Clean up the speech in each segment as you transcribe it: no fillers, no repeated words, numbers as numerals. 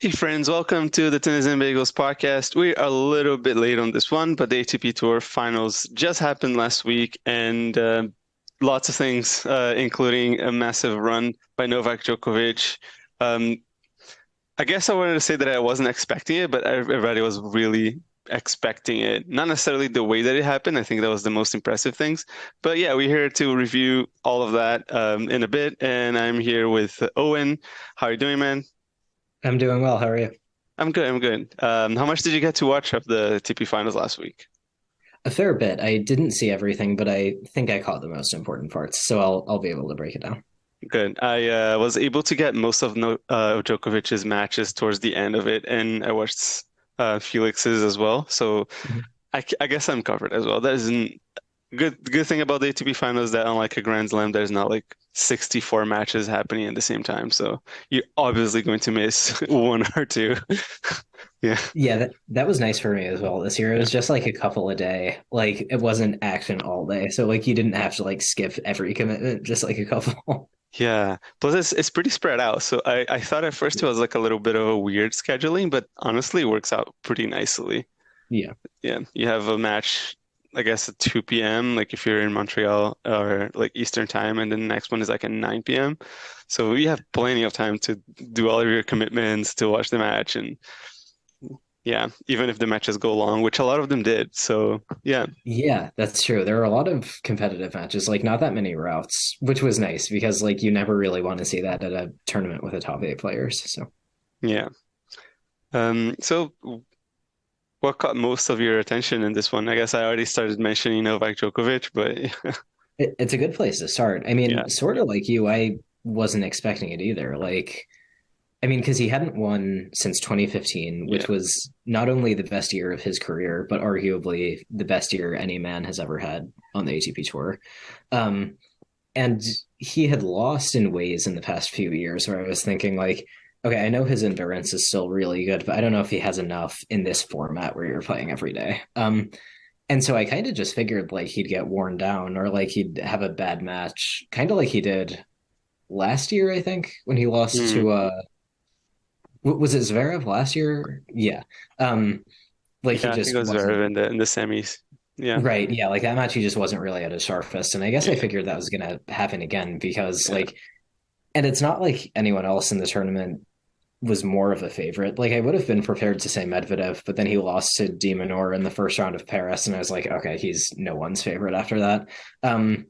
Hey friends, welcome to the Tennis and Bagels podcast. We're a little bit late on this one, but the ATP Tour Finals just happened last week, and lots of things, including a massive run by Novak Djokovic. Um, I guess I wanted to say that I wasn't expecting it, but everybody was really expecting it. Not necessarily the way that it happened. I think that was the most impressive things. But yeah, we're here to review all of that in a bit, and I'm here with Owen. How are you doing, man? I'm doing well. How are you? I'm good. I'm good. How much did you get to watch of the TP finals last week? A fair bit. I didn't see everything, but I think I caught the most important parts, so I'll be able to break it down. Good. I was able to get most of no Djokovic's matches towards the end of it, and I watched Felix's as well. So Mhm. I guess I'm covered as well. That isn't good thing about the ATP finals that unlike a Grand Slam, there's not like 64 matches happening at the same time. So you're obviously going to miss one or two. Yeah. Yeah, that was nice for me as well this year. It Yeah. was just like a couple a day. Like it wasn't action all day. So like you didn't have to like skip every commitment, just like a couple. Yeah, plus it's pretty spread out. So I thought at first it was like a little bit of a weird scheduling, but honestly it works out pretty nicely. Yeah. Yeah, you have a match, I guess at 2 p.m. like if you're in Montreal or like Eastern time, and then the next one is like at 9 p.m. So you have plenty of time to do all of your commitments, to watch the match, and yeah, even if the matches go long, which a lot of them did. So yeah, Yeah, that's true. There were a lot of competitive matches, like not that many routes, which was nice because like you never really want to see that at a tournament with the top eight players. So yeah. So what caught most of your attention in this one? I guess I already started mentioning Novak Djokovic, but it's a good place to start. I yeah, mean, sort of like you, I wasn't expecting it either. Like I mean, because he hadn't won since 2015, yeah. which was not only the best year of his career, but arguably the best year any man has ever had on the ATP Tour. Um, and he had lost in ways in the past few years where I was thinking, like, okay, I know his endurance is still really good, but I don't know if he has enough in this format where you're playing every day. And so I kind of just figured like he'd get worn down or like he'd have a bad match, kind of like he did last year, I think, when he lost Hmm. to was it Zverev last year? Yeah. Um, like he Yeah, I think it just was Zverev wasn't in the semis. Yeah. right. Yeah, like that match he just wasn't really at his sharpest. And I guess I Yeah. figured that was gonna happen again because Yeah. like and it's not like anyone else in the tournament was more of a favorite. Like I would have been prepared to say Medvedev, but then he lost to De Minaur in the first round of Paris, and I was like, okay, he's no one's favorite after that. Um,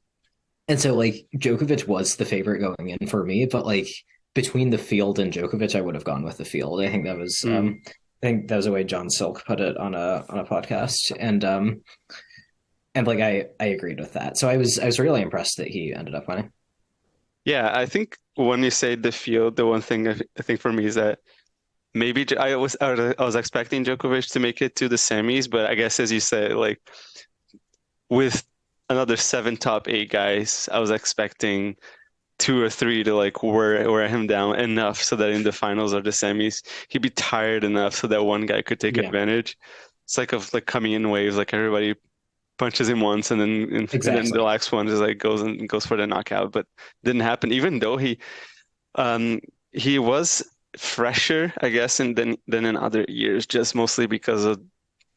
and so like Djokovic was the favorite going in for me, but like between the field and Djokovic, I would have gone with the field. Hmm. I think that was the way John Silk put it on a podcast. And like I agreed with that. So I was really impressed that he ended up winning. Yeah, I think when you say the field, the one thing I think for me is that maybe I was expecting Djokovic to make it to the semis, but I guess as you said, like with another seven top eight guys, I was expecting two or three to like wear him down enough so that in the finals or the semis, he'd be tired enough so that one guy could take Yeah, advantage. It's like of like coming in waves, like everybody punches him once and then the exactly. last one just like goes for the knockout, but didn't happen. Even though um he was fresher, I guess, than in other years, just mostly because of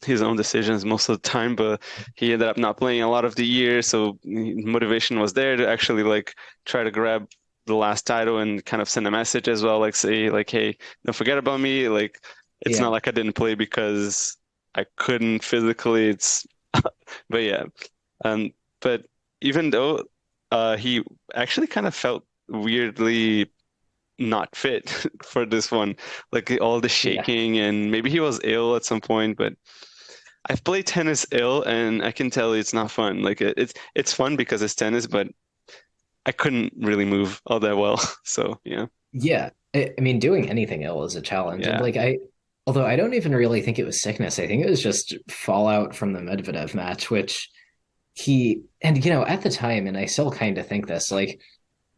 his own decisions most of the time. But he ended up not playing a lot of the year, so motivation was there to actually like try to grab the last title and kind of send a message as well, like say like, hey, don't forget about me. Like it's not Yeah. like I didn't play because I couldn't physically. It's but yeah, um, but even though he actually kind of felt weirdly not fit for this one, like all the Yeah. shaking, and maybe he was ill at some point. But I've played tennis ill, and I can tell you it's not fun. Like it's fun because it's tennis, but I couldn't really move all that well. So yeah, Yeah. I mean, doing anything ill is a challenge. And yeah, like although I don't even really think it was sickness, I think it was just fallout from the Medvedev match, which and you know, at the time, and I still kind of think this, like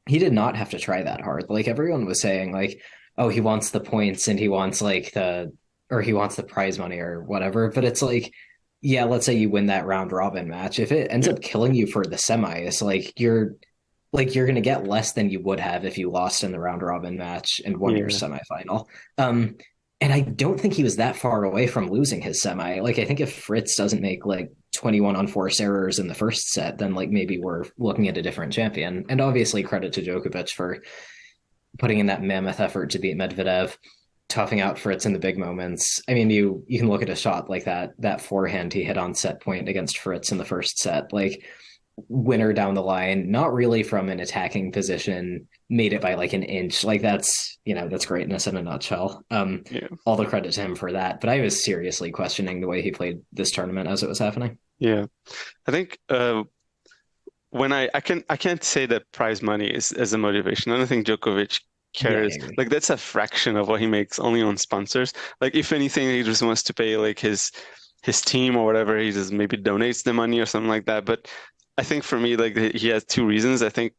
he did not have to try that hard. Like everyone was saying, like, oh, he wants the points and he wants like or he wants the prize money or whatever. But it's like, yeah, let's say you win that round robin match. If it ends yeah, up killing you for the semis, like you're gonna get less than you would have if you lost in the round robin match and won your yeah, semifinal. Um, And I don't think he was that far away from losing his semi. Like, I think if Fritz doesn't make like 21 unforced errors in the first set, then like maybe we're looking at a different champion. And obviously, credit to Djokovic for putting in that mammoth effort to beat Medvedev, toughing out Fritz in the big moments. I mean, you can look at a shot like that forehand he hit on set point against Fritz in the first set, like winner down the line, not really from an attacking position, made it by like an inch. Like that's greatness in a nutshell. Yeah. All the credit to him for that. But I was seriously questioning the way he played this tournament as it was happening. Yeah. I think when I can't say that prize money is a motivation. I don't think Djokovic Yeah, I cares. agree. Like that's a fraction of what he makes only on sponsors. Like if anything, he just wants to pay like his team or whatever. He just maybe donates the money or something like that. But I think for me, like he has two reasons. I think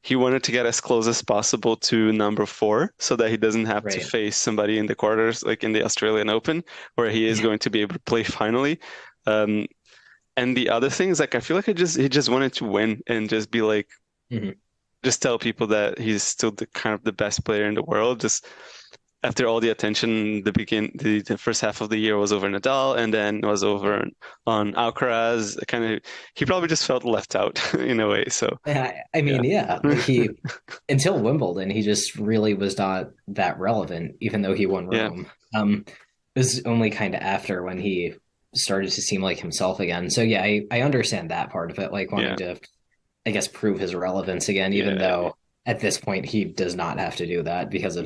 he wanted to get as close as possible to number four so that he doesn't have to Right. face somebody in the quarters, like in the Australian Open, where he is Yeah. going to be able to play finally. Um, and the other thing is like I feel like he just wanted to win and just be like Mhm. just tell people that he's still the kind of the best player in the world. Just after all the attention, the first half of the year was over Nadal, and then was over on Alcaraz. Kind of, he probably just felt left out in a way. So I yeah, mean, yeah, like he until Wimbledon, he just really was not that relevant, even though he won yeah, Rome. It was only kind of after when he started to seem like himself again. So yeah, I understand that part of it, like yeah, wanting to, I guess, prove his relevance again, even yeah. though at this point he does not have to do that because of,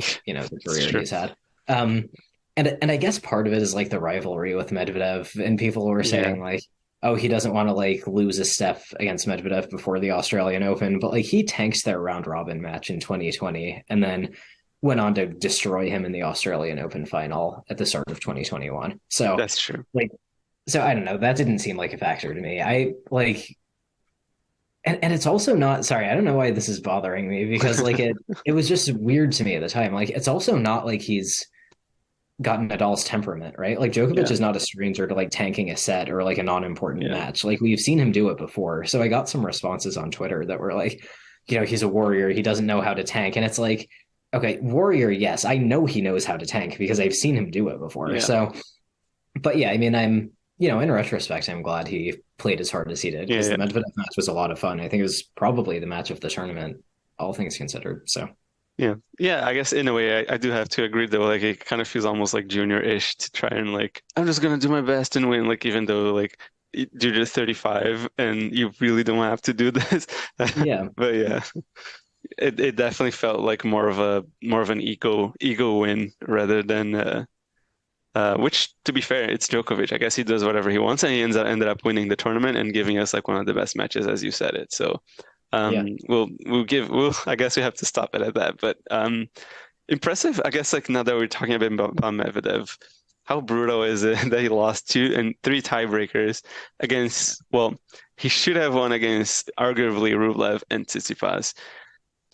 the It's career true. he's had. Um, and I guess part of it is like the rivalry with Medvedev, and people were Yeah, saying like, oh, he doesn't want to like lose a step against Medvedev before the Australian Open, but like he tanks their round robin match in 2020 and then went on to destroy him in the Australian Open final at the start of 2021. So that's true. like so I don't know, that didn't seem like a factor to me. I like and it's also not, sorry, I don't know why this is bothering me because like it was just weird to me at the time. Like it's also not like he's gotten Nadal's temperament, right? Like Djokovic Yeah, is not a stranger to like tanking a set or like a non-important yeah, match. Like we've seen him do it before. So I got some responses on Twitter that were like, he's a warrior. He doesn't know how to tank. And it's like, okay, warrior, yes, I know he knows how to tank because I've seen him do it before. yeah, So, but yeah, I mean, in retrospect, I'm glad he played as hard as he did yeah, because the yeah. Medvedev match was a lot of fun. I think it was probably the match of the tournament, all things considered. So, Yeah. Yeah, I guess in a way I do have to agree though. Like it kind of feels almost like junior-ish to try and like I'm just gonna do my best and win. Like even though like you're just 35 and you really don't have to do this. yeah, But yeah, it definitely felt like more of an ego win rather than which to be fair, it's Djokovic. I guess he does whatever he wants and he ended up winning the tournament and giving us like one of the best matches as you said it. So yeah, we'll I guess we have to stop it at that. But impressive, I guess like now that we're talking a bit about Medvedev, how brutal is it that he lost two and three tiebreakers against well, he should have won against arguably Rublev and Tsitsipas.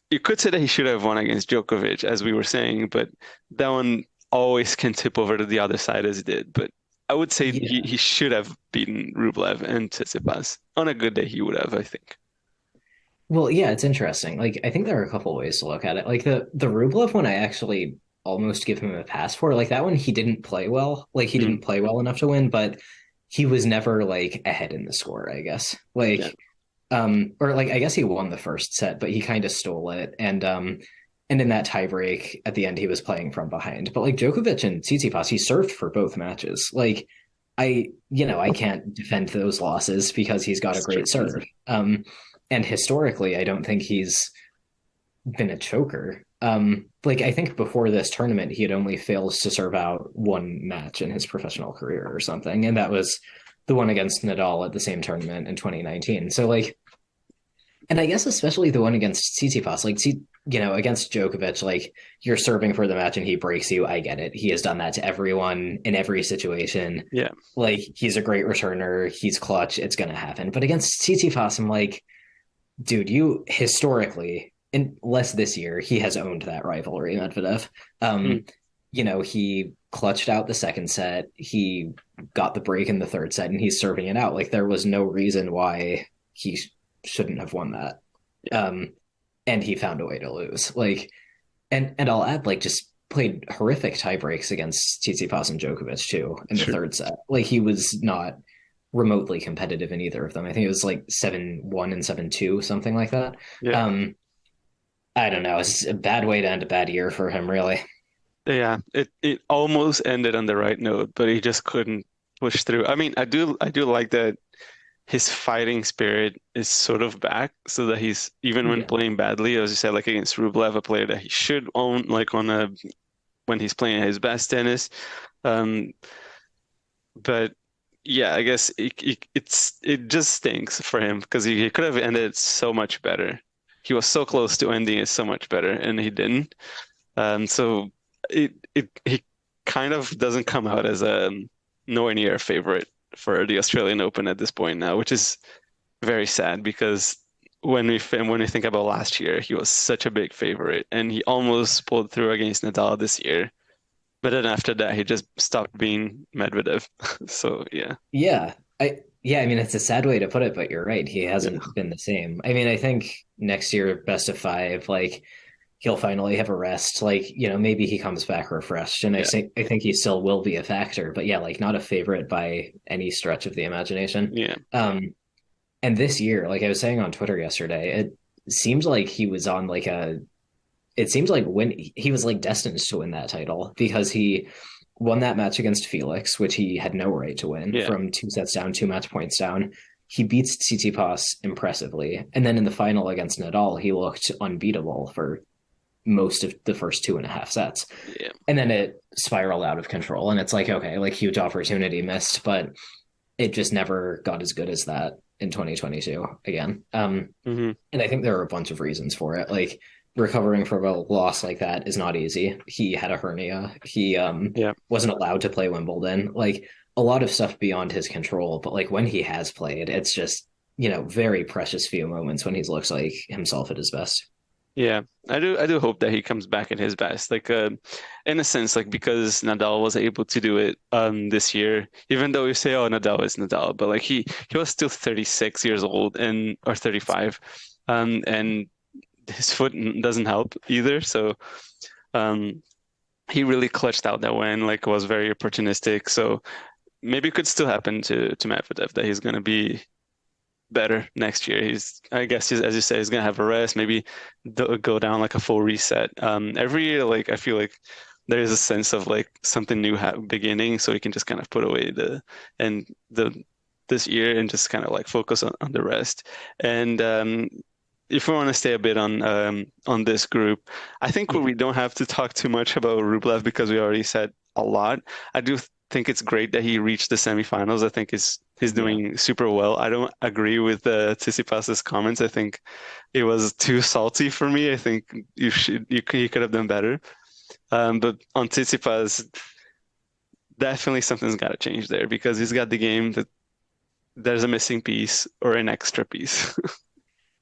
You could say that he should have won against Djokovic, as we were saying, but that one always can tip over to the other side as it did. But I would say yeah. he should have beaten Rublev and Tsitsipas. On a good day, he would have, I think. Well, yeah, it's interesting. Like, I think there are a couple ways to look at it. Like the Rublev one, I actually almost give him a pass for. Like that one, he didn't play well. Like he Mm, didn't play well enough to win, but he was never like ahead in the score, I guess. yeah, Or like I guess he won the first set, but he kind of stole it. And in that tiebreak at the end, he was playing from behind. But like Djokovic and Tsitsipas, he served for both matches. Like I can't defend those losses because he's got a it's true. great serve. And historically, I don't think he's been a choker. Like I think before this tournament, he had only failed to serve out one match in his professional career or something, and that was the one against Nadal at the same tournament in 2019. So like, and I guess especially the one against Tsitsipas, like against Djokovic, like you're serving for the match and he breaks you. I get it. He has done that to everyone in every situation. Yeah, Like he's a great returner. He's clutch. It's gonna happen. But against Tsitsipas, I'm like, dude, you historically, unless this year, he has owned that rivalry, Medvedev. mm, Um, he clutched out the second set. He got the break in the third set, and he's serving it out. Like there was no reason why he shouldn't have won that. yeah, Um, and he found a way to lose. Like, and I'll add, like, just played horrific tie breaks against Tsitsipas and Djokovic too in the True. third set. Like he was not remotely competitive in either of them. I think it was like 7-1 and 7-2, something like that. Yeah. Um, I don't know. It's a bad way to end a bad year for him, really. Yeah, it almost ended on the right note, but he just couldn't push through. I mean, I do like that his fighting spirit is sort of back, so that he's even when Yeah. playing badly, as you said, like against Rublev, a player that he should own, like on a when he's playing his best tennis. Um, but yeah, I guess it just stinks for him because he could have ended so much better. He was so close to ending it so much better, and he didn't. So he kind of doesn't come out as a nowhere near a favorite for the Australian Open at this point now, which is very sad because when we think about last year, he was such a big favorite and he almost pulled through against Nadal this year. But then after that, he just stopped being Medvedev. So Yeah, I mean it's a sad way to put it, but you're right. He yeah, hasn't been the same. I mean, I think next year, best of five, like he'll finally have a rest. Like, maybe he comes back refreshed. And yeah, I think he still will be a factor, but yeah, like not a favorite by any stretch of the imagination. yeah, And this year, like I was saying on Twitter yesterday, seems like he was on like a it seems like when he was like destined to win that title because he won that match against Felix, which he had no right to win yeah, from 2 sets down, 2 match points down. He beats Tsitsipas impressively, and then in the final against Nadal, he looked unbeatable for most of the first 2.5 sets, yeah, and then it spiraled out of control. And it's like, okay, like huge opportunity missed, but it just never got as good as that in 2022 again. hmm And I think there are a bunch of reasons for it. Like recovering from a loss like that is not easy. He had a hernia. He yeah. wasn't allowed to play Wimbledon. Like a lot of stuff beyond his control. But like when he has played, it's just very precious few moments when he looks like himself at his best. Yeah, I do hope that he comes back at his best. Like in a sense, like because Nadal was able to do it this year, even though you say, oh, Nadal is Nadal, but like he was still 36 years old and or 35. And his foot doesn't help either. So um he really clutched out that win, like was very opportunistic. So maybe it could still happen to Medvedev that he's gonna be better next year. I guess as you say, he's gonna have a rest, maybe go down like a full reset. Every year, like I feel like there is a sense of like something new ha beginning, so he can just kind of put away and the this year and just kind of like focus on the rest. And if we want to stay a bit on this group, I think Yeah. we don't have to talk too much about Rublev because we already said a lot. I do think it's great that he reached the semifinals. I think he's Yeah. doing super well. I don't agree with Tsitsipas's comments. I think it was too salty for me. I think you could have done better. But on Tsitsipas, definitely something's got to change there because he's got the game that there's a missing piece or an extra piece.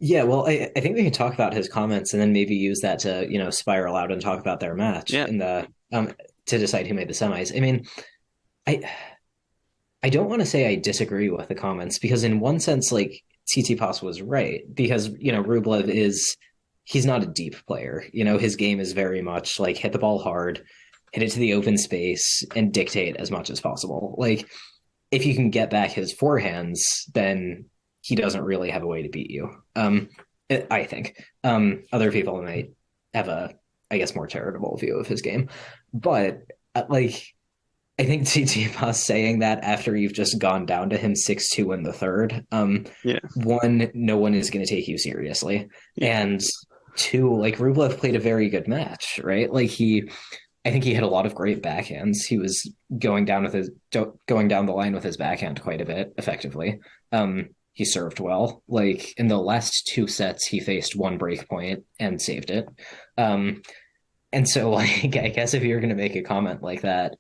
Yeah, well, I think we can talk about his comments and then maybe use that to, spiral out and talk about their match Yeah, in the to decide who made the semis. I mean, I I don't want to say I disagree with the comments because in one sense, like Tsitsipas was right because Rublev he's not a deep player. His game is very much like hit the ball hard, hit it to the open space, and dictate as much as possible. Like if you can get back his forehands, then he doesn't really have a way to beat you. I think other people might have a, I guess, more charitable view of his game, but like I think Tsitsipas saying that after you've just gone down to him 6-2 in the third, yeah, one, no one is going to take you seriously, yeah, and two, like Rublev played a very good match, right? Like I think he had a lot of great backhands. He was going down the line with his backhand quite a bit effectively. He served well. Like in the last 2 sets, he faced one break point and saved it. Um, and so, like, I guess if you're going to make a comment like that,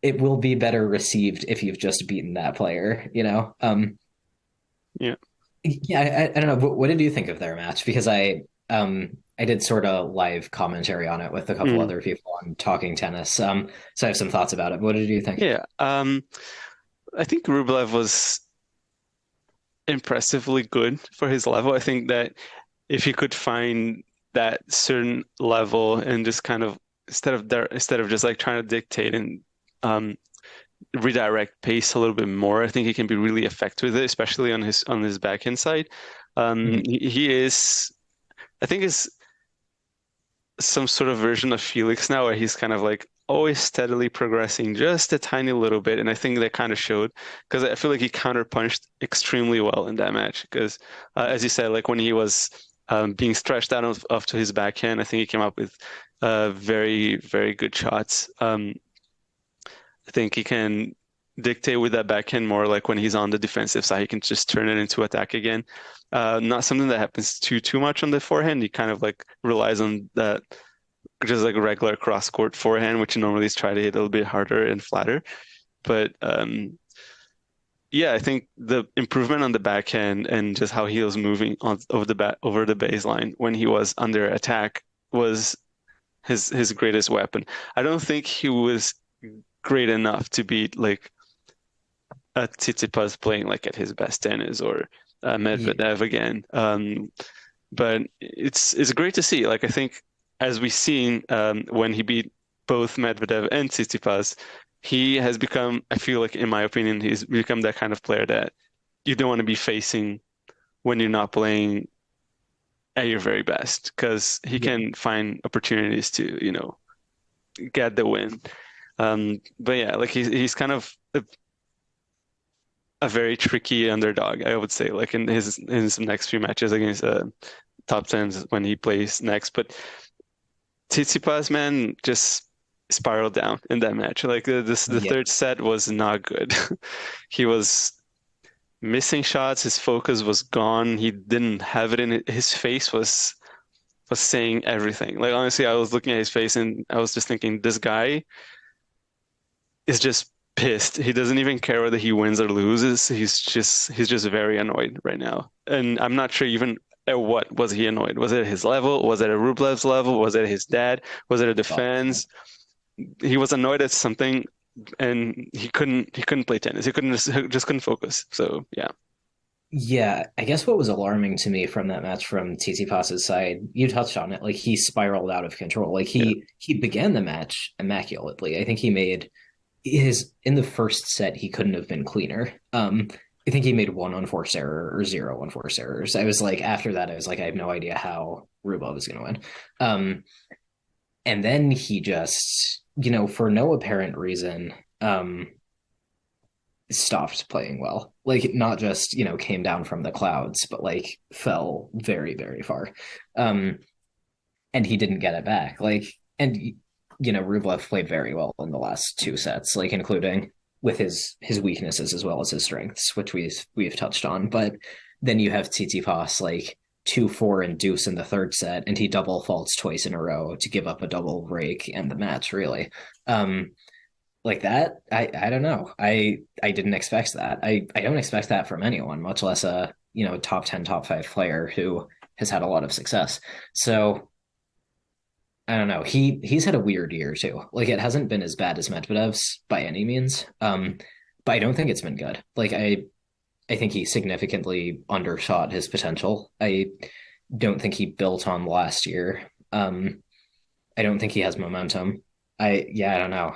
it will be better received if you've just beaten that player. yeah. Yeah, I don't know. What did you think of their match? Because I did sort of live commentary on it with a couple Mm, other people on Talking Tennis. So I have some thoughts about it. What did you think? yeah. I think Rublev was impressively good for his level. I think that if he could find that certain level and just kind of instead of just like trying to dictate and um, redirect pace a little bit more. I think he can be really effective with it, especially on his backhand side. Mhm. He is, I think, is some sort of version of Felix now, where he's kind of like always steadily progressing just a tiny little bit, and I think that kind of showed because I feel like he counterpunched extremely well in that match. Because as you said, like when he was being stretched out off to his backhand, I think he came up with very, very good shots. I think he can dictate with that backhand more like when he's on the defensive side, he can just turn it into attack again. Not something that happens too much on the forehand. He kind of like relies on that just like a regular cross court forehand, which he normally is try to hit a little bit harder and flatter. But yeah, I think the improvement on the backhand and just how he was moving on over the baseline when he was under attack was his greatest weapon. I don't think he was great enough to beat like a Tsitsipas playing like at his best tennis or Yeah, Medvedev again. But it's great to see. Like I think as we've seen when he beat both Medvedev and Tsitsipas, he has become, I feel like in my opinion, he's become that kind of player that you don't want to be facing when you're not playing at your very best because he yeah, can find opportunities to, get the win. But yeah, like he's kind of a very tricky underdog, I would say, like in his next few matches against top tens when he plays next. But Tsitsipas, man, just spiraled down in that match. Like the yeah. third set was not good. He was missing shots. His focus was gone. He didn't have it in it. His face was saying everything. Like honestly, I was looking at his face and I was just thinking, this guy is just pissed. He doesn't even care whether he wins or loses. He's just very annoyed right now. And I'm not sure even at what was he annoyed. Was it at his level? Was it at Rublev's level? Was it at his dad? Was it at the Golf. fans? He was annoyed at something and he couldn't play tennis. He couldn't just couldn't focus. So yeah. Yeah, I guess what was alarming to me from that match from Tsitsipas's side, you touched on it, like he spiraled out of control. Like Yeah. he began the match immaculately. I think he made his in the first set he couldn't have been cleaner. I think he made one unforced error or zero unforced errors. I was like after that I was like I have no idea how Rublev was going to win. And then he just, for no apparent reason, stopped playing well. Like not just, came down from the clouds, but like fell very, very far. Um, and he didn't get it back. Like, and Rublev played very well in the last two sets, like including with his weaknesses as well as his strengths, which we've touched on. But then you have Tsitsipas like 2-4 and deuce in the third set, and he double faults twice in a row to give up a double break and the match really. Um, like that, I don't know. I didn't expect that. I don't expect that from anyone, much less a top 10, top 5 player who has had a lot of success. So I don't know. He's had a weird year too. Like it hasn't been as bad as Medvedev's by any means. But I don't think it's been good. Like I think he significantly undershot his potential. I don't think he built on last year. I don't think he has momentum. I don't know.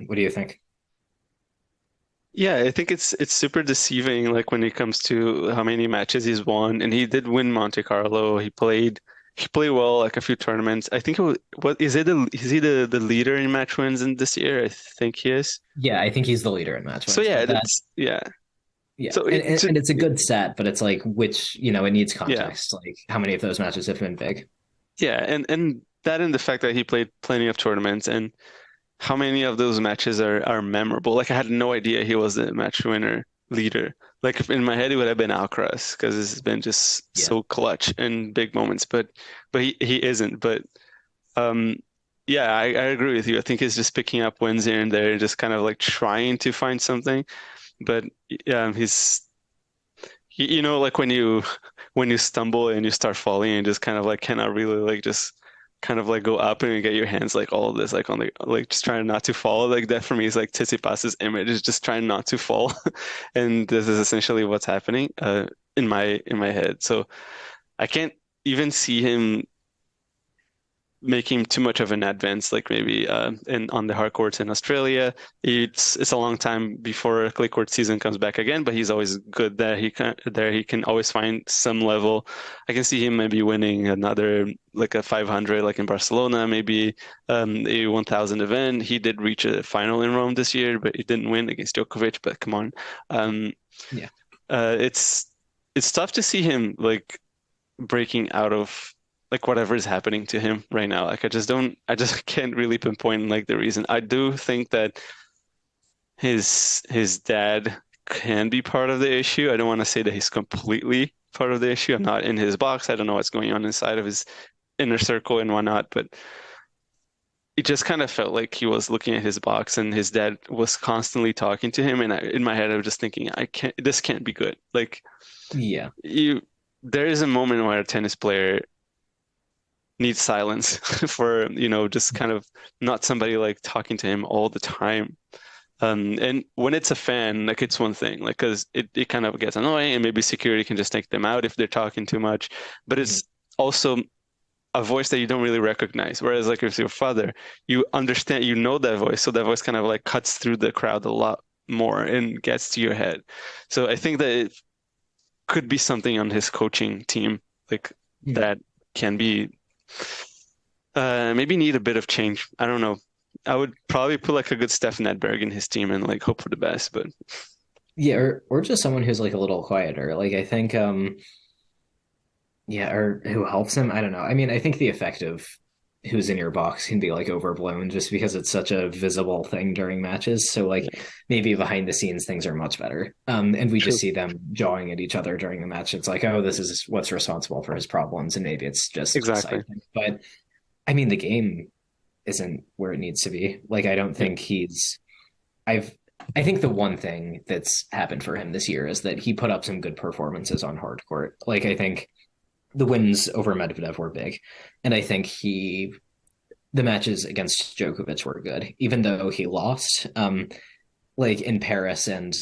What do you think? Yeah, I think it's super deceiving like when it comes to how many matches he's won and he did win Monte Carlo. He played well like a few tournaments. I think what is he the leader in match wins in this year? I think he is. Yeah, I think he's the leader in match So wins, yeah, but that that's yeah. yeah, So and it's a good stat, but it's like which it needs yeah. context. Like how many of those matches have been big? Yeah, and that and the fact that he played plenty of tournaments and how many of those matches are memorable. Like I had no idea he was the match winner leader. Like if in my head it would have been Alcaraz because it's been just Yeah, so clutch in big moments, but he isn't. But um yeah, I agree with you. I think he's just picking up wins here and there, just kind of like trying to find something. But like when you stumble and you start falling and just kind of like cannot really like just kind of like go up and you get your hands like all of this like on the like just trying not to fall like that for me is like Tsitsipas's image is just trying not to fall and this is essentially what's happening in my head so I can't even see him making too much of an advance, like maybe in on the hard courts in Australia. It's a long time before clay court season comes back again, but he's always good he can always find some level. I can see him maybe winning another like a 500 like in Barcelona, maybe a 1000 event. He did reach a final in Rome this year, but he didn't win against Djokovic, but come on. Um, Yeah. it's tough to see him like breaking out of like whatever is happening to him right now. Like I just can't really pinpoint like the reason. I do think that his dad can be part of the issue. I don't want to say that he's completely part of the issue. I'm not in his box. I don't know what's going on inside of his inner circle and whatnot, but it just kind of felt like he was looking at his box and his dad was constantly talking to him. And in my head, I was just thinking, this can't be good. Like Yeah. you, there is a moment where a tennis player needs silence for, just kind of not somebody like talking to him all the time. And when it's a fan, like it's one thing, like because it kind of gets annoying and maybe security can just take them out if they're talking too much. But Mhm. it's also a voice that you don't really recognize. Whereas like if your father, you understand, that voice, so that voice kind of like cuts through the crowd a lot more and gets to your head. So I think that it could be something on his coaching team, like Mhm. that can be maybe need a bit of change. I don't know. I would probably put like a good Stefan Edberg in his team and like hope for the best, but Yeah, or just someone who's like a little quieter. Like I think yeah, or who helps him. I don't know. I mean, I think the effect of who's in your box can be like overblown just because it's such a visible thing during matches. So like yeah, maybe behind the scenes things are much better. And we just true. see them jawing at each other during the match. It's like, oh, this is what's responsible for his problems, and maybe it's just a Exactly. side thing. But I mean, the game isn't where it needs to be. Like I don't Yeah. think I've I think the one thing that's happened for him this year is that he put up some good performances on hard court. Like I think the wins over Medvedev were big, and I think the matches against Djokovic were good, even though he lost. Like in Paris and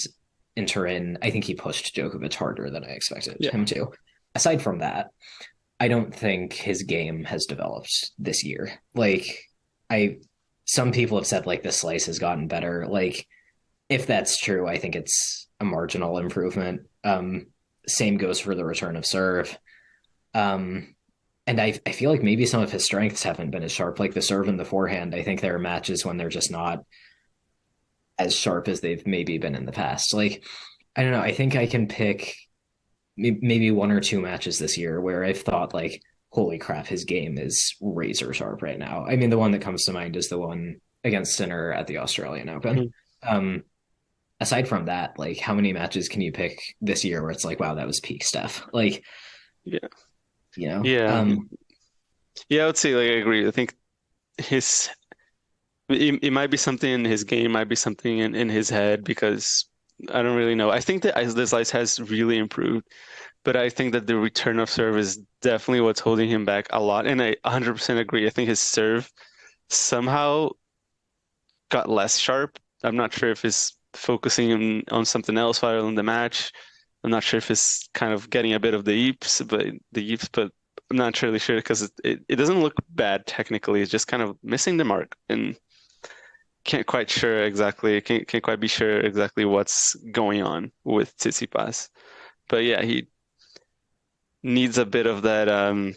in Turin, I think he pushed Djokovic harder than I expected Yeah. him to. Aside from that, I don't think his game has developed this year. Like I some people have said like the slice has gotten better. Like if that's true, I think it's a marginal improvement. Same goes for the return of serve. Um, and I feel like maybe some of his strengths haven't been as sharp, like the serve and the forehand. I think there are matches when they're just not as sharp as they've maybe been in the past. Like, I don't know. I think I can pick maybe one or two matches this year where I've thought, like, holy crap, his game is razor sharp right now. I mean, the one that comes to mind is the one against Sinner at the Australian Open. Mhm. Um, Aside from that, like, how many matches can you pick this year where it's like, wow, that was peak stuff? Like, Yeah. you know, Yeah. Yeah, I would say like I agree. I think his it might be something in his game, might be something in his head because I don't really know. I think that the slice has really improved, but I think that the return of serve is definitely what's holding him back a lot. And I 100% agree. I think his serve somehow got less sharp. I'm not sure if he's focusing on something else while in the match. I'm not sure if he's kind of getting a bit of the yips, but I'm not really sure because it doesn't look bad technically. It's just kind of missing the mark and can't quite be sure exactly what's going on with Tsitsipas. But yeah, he needs a bit of that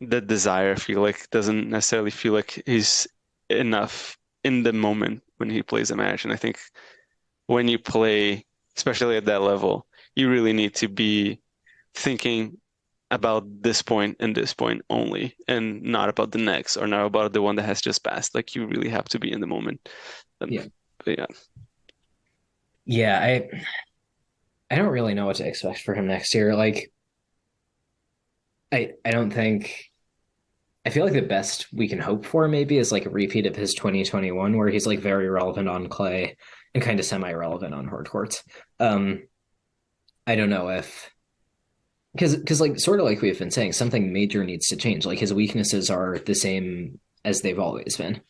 desire. I feel like doesn't necessarily feel like he's enough in the moment when he plays a match. And I think when you play, especially at that level, you really need to be thinking about this point and this point only, and not about the next or not about the one that has just passed. Like you really have to be in the moment. Um, yeah, but yeah, yeah. I don't really know what to expect for him next year. Like, I don't think. I feel like the best we can hope for maybe is like a repeat of his 2021, where he's like very relevant on clay and kind of semi-relevant on hard courts. Um, I don't know if because like sort of like we've been saying, something major needs to change. Like his weaknesses are the same as they've always been.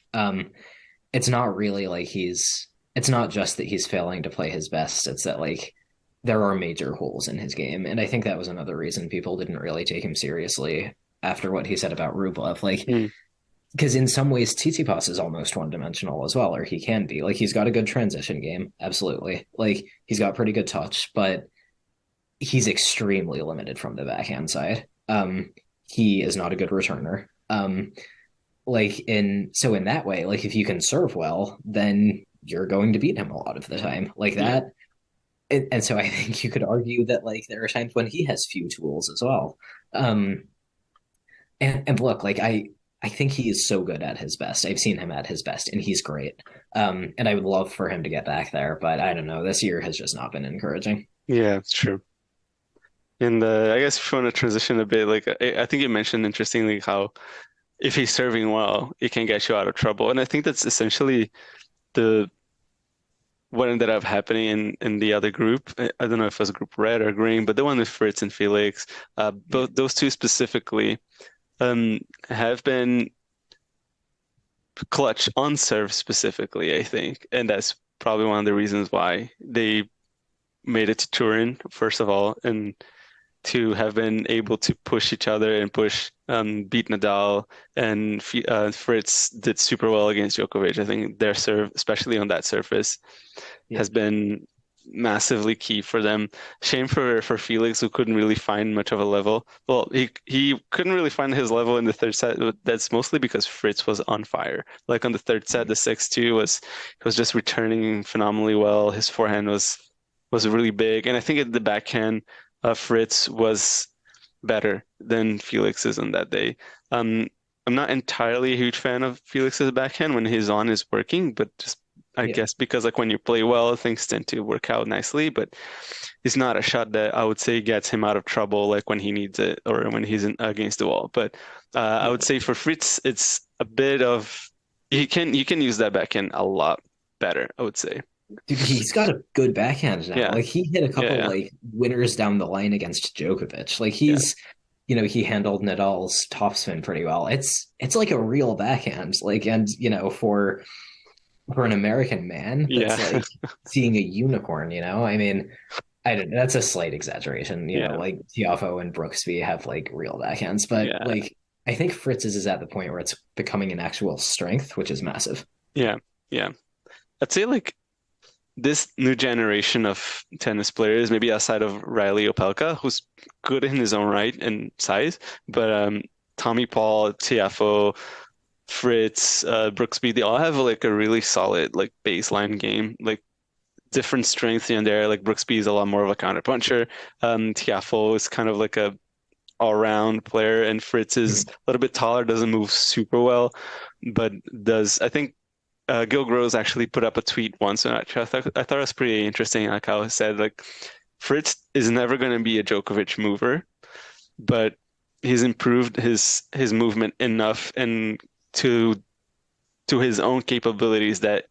It's not really like it's not just that he's failing to play his best. It's that like there are major holes in his game, and I think that was another reason people didn't really take him seriously after what he said about Rublev. Like, Mm. because in some ways Tsitsipas is almost one-dimensional as well, or he can be. Like, he's got a good transition game, absolutely. Like, he's got pretty good touch, but he's extremely limited from the backhand side. He is not a good returner. In that way, like if you can serve well, then you're going to beat him a lot of the time, like Yeah. that. And so I think you could argue that like there are times when he has few tools as well. Um, and look, like I think he is so good at his best. I've seen him at his best, and he's great. And I would love for him to get back there, but I don't know. This year has just not been encouraging. Yeah, it's true. And I guess if you want to transition a bit, like I think you mentioned interestingly how if he's serving well, it can get you out of trouble. And I think that's essentially the what ended up happening in the other group. I don't know if it was group red or green, but the one with Fritz and Felix, Yeah. both those two specifically, have been clutch on serve specifically, I think. And that's probably one of the reasons why they made it to Turin, first of all, and to have been able to push each other and push beat Nadal and Fritz did super well against Djokovic. I think their serve, especially on that surface, Yeah. has been massively key for them. Shame for Felix, who couldn't really find much of a level. Well, he couldn't really find his level in the third set. But that's mostly because Fritz was on fire. Like on the third set, the 6-2 was he was just returning phenomenally well. His forehand was really big, and I think at the backhand, Fritz was better than Felix's on that day. Um, I'm not entirely a huge fan of Felix's backhand when his on is working, but just I Yeah. guess because like when you play well, things tend to work out nicely. But it's not a shot that I would say gets him out of trouble like when he needs it or when he's against the wall. But I would Yeah. say for Fritz, it's a bit of you can use that backhand a lot better, I would say. Dude, he's got a good backhand now. Yeah, Like he hit a yeah, couple yeah, like winners down the line against Djokovic. Like yeah, he handled Nadal's topspin pretty well. It's like a real backhand. Like and for an American man, yeah, that's like seeing a unicorn, I mean, I don't that's a slight exaggeration, yeah, like Tiafoe and Brooksby have like real backhands, but yeah, like I think Fritz's is at the point where it's becoming an actual strength, which is massive. yeah, yeah. I'd say like this new generation of tennis players, maybe outside of Riley Opelka, who's good in his own right and size, but Tommy Paul, Tiafoe, Fritz, Brooksby, they all have like a really solid like baseline game, like different strengths in there. Like Brooksby is a lot more of a counterpuncher. Tiafoe is kind of like a all-round player, and Fritz is Mhm. a little bit taller, doesn't move super well, but does. I think Gil Gross actually put up a tweet once, and I thought it was pretty interesting. Like how he said, like Fritz is never going to be a Djokovic mover, but he's improved his movement enough and to to his own capabilities that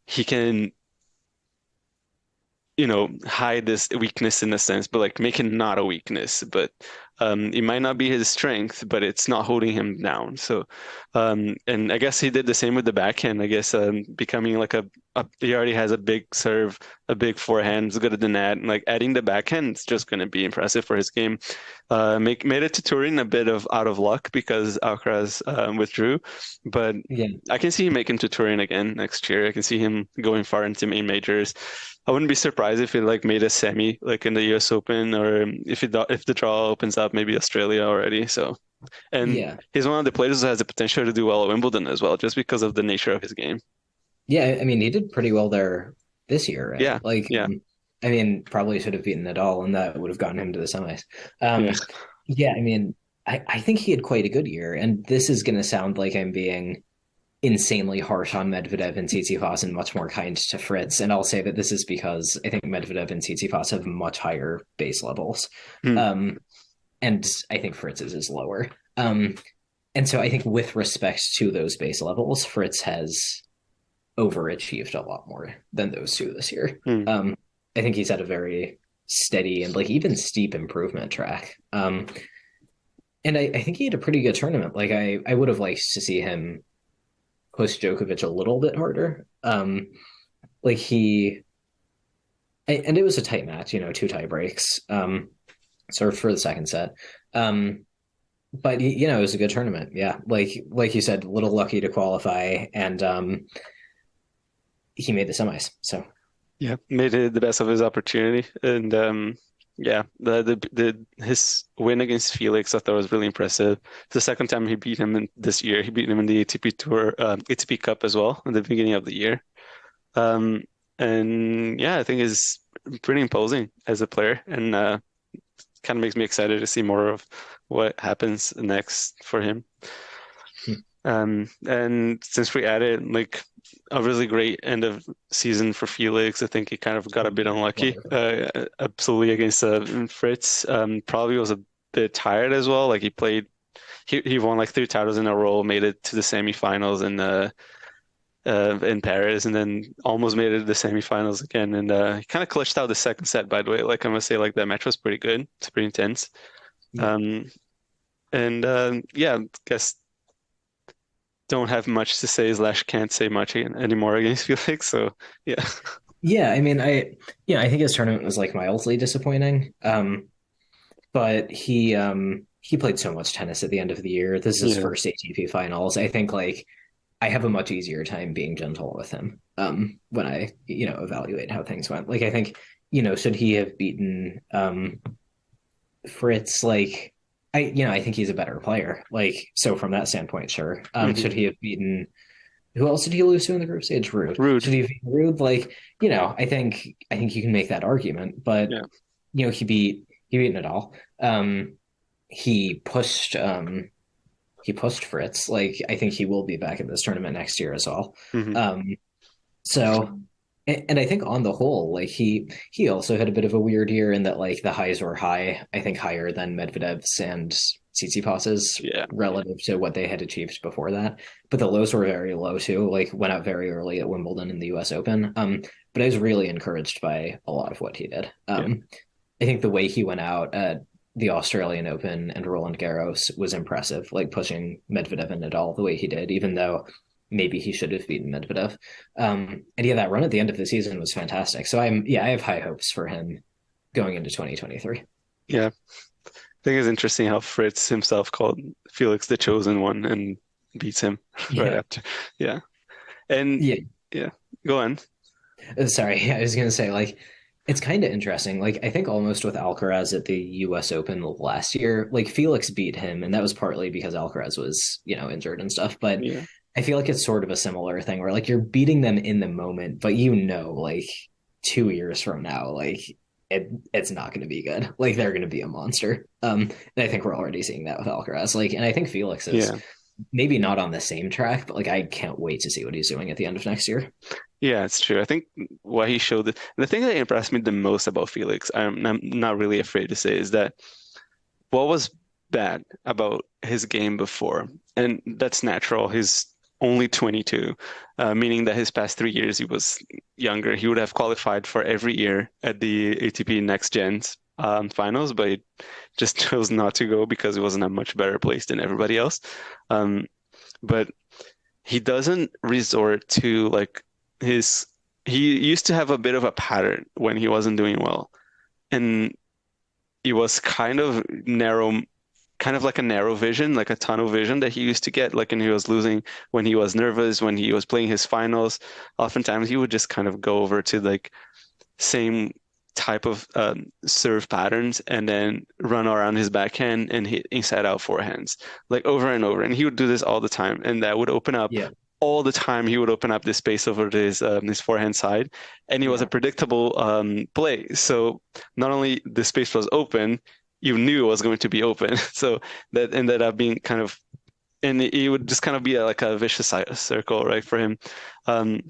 he can hide this weakness in a sense, but like make it not a weakness. But it might not be his strength, but it's not holding him down. So, and I guess he did the same with the backhand. I guess becoming like he already has a big serve, a big forehand, he's good at the net, and like adding the backhand, it's just going to be impressive for his game. Made it to Turin a bit of out of luck because Alcaraz withdrew, but Yeah. I can see him making to Turin again next year. I can see him going far into main majors. I wouldn't be surprised if it like made a semi like in the US Open or if the draw opens up maybe Australia already. So and Yeah. he's one of the players who has the potential to do well at Wimbledon as well, just because of the nature of his game. Yeah, I mean, he did pretty well there this year, Yeah, right? Like, yeah, I mean, probably should have beaten Nadal, and that would have gotten him to the semis. yeah, Yeah, I mean, I think he had quite a good year, and this is going to sound like I'm being insanely harsh on Medvedev and Tsitsipas and much more kind to Fritz. And I'll say that this is because I think Medvedev and Tsitsipas have much higher base levels, Hmm. um, and I think Fritz's is lower. And so I think with respect to those base levels, Fritz has overachieved a lot more than those two this year. Hmm. I think he's had a very steady and like even steep improvement track. And I think he had a pretty good tournament. Like I would have liked to see him push Djokovic a little bit harder. Like and it was a tight match, two tie breaks. Served for the second set. Um, but it was a good tournament. Yeah, like you said, a little lucky to qualify, and he made the semis. So Yeah, made it the best of his opportunity, and yeah, his win against Felix I thought was really impressive. It's the second time he beat him in this year. He beat him in the ATP Tour, ATP Cup as well in the beginning of the year. Um, and yeah, I think he's pretty imposing as a player, and kind of makes me excited to see more of what happens next for him. And since we added like a really great end of season for Felix, I think he kind of got a bit unlucky, wonderful. absolutely against Fritz. Probably was a bit tired as well. Like he won like 3 titles in a row, made it to the semifinals in Paris, and then almost made it to the semifinals again. And he kind of clutched out the second set, by the way. Like I must say, like that match was pretty good. It's pretty intense. Yeah, Um, and yeah, I guess don't have much to say slash can't say much anymore against Felix. So yeah, yeah. I mean, I think his tournament was like mildly disappointing. But he played so much tennis at the end of the year. This is his yeah, first ATP finals. I think like I have a much easier time being gentle with him when I evaluate how things went. Like I think should he have beaten Fritz? Like I think he's a better player. Like so from that standpoint, sure. hmm Should he have beaten? Who else did he lose to in the group stage? Rude. Rude. Should he have beaten Rude? Like I think you can make that argument, but Yeah, he beat Nadal. Um, he pushed he pushed Fritz. Like I think he will be back at this tournament next year as well. hmm Um, so and I think on the whole, like he also had a bit of a weird year in that like the highs were high, I think higher than Medvedev's and Tsitsipas's yeah, relative to what they had achieved before that. But the lows were very low too, like went out very early at Wimbledon and the US Open. But I was really encouraged by a lot of what he did. yeah, I think the way he went out at the Australian Open and Roland Garros was impressive, like pushing Medvedev and Nadal the way he did, even though maybe he should have beaten Medvedev. And yeah, that run at the end of the season was fantastic. So I have high hopes for him going into 2023. yeah. I think it's interesting how Fritz himself called Felix the chosen one and beats him right Yeah. after. Yeah, and Yeah. yeah, go on. Sorry. I was going to say, like, it's kind of interesting. Like, I think almost with Alcaraz at the US Open last year, like, Felix beat him, and that was partly because Alcaraz was, injured and stuff. But Yeah, I feel like it's sort of a similar thing where, like, you're beating them in the moment, but like, 2 years from now, like, it's not going to be good. Like, they're going to be a monster. And I think we're already seeing that with Alcaraz. Like, and I think Felix is yeah, maybe not on the same track, but, like, I can't wait to see what he's doing at the end of next year. yeah. It's true. I think what he showed, the thing that impressed me the most about Felix, I'm not really afraid to say, is that what was bad about his game before, and that's natural. He's only 22, meaning that his past 3 years he was younger. He would have qualified for every year at the ATP Next Gens finals, but he just chose not to go because he was in a much better place than everybody else. Um, but he doesn't resort to like his. He used to have a bit of a pattern when he wasn't doing well, and it was kind of like a narrow vision, like a tunnel vision that he used to get, like when he was losing, when he was nervous, when he was playing his finals. Oftentimes he would just kind of go over to like same type of serve patterns and then run around his backhand and hit inside out forehands, like over and over. And he would do this all the time, and that would open up. Yeah. All the time, he would open up this space over to his forehand side, and he was a Yeah. predictable play. So not only the space was open, you knew it was going to be open. So that ended up being kind of, and it would just kind of be like a vicious circle, right, for him. Um,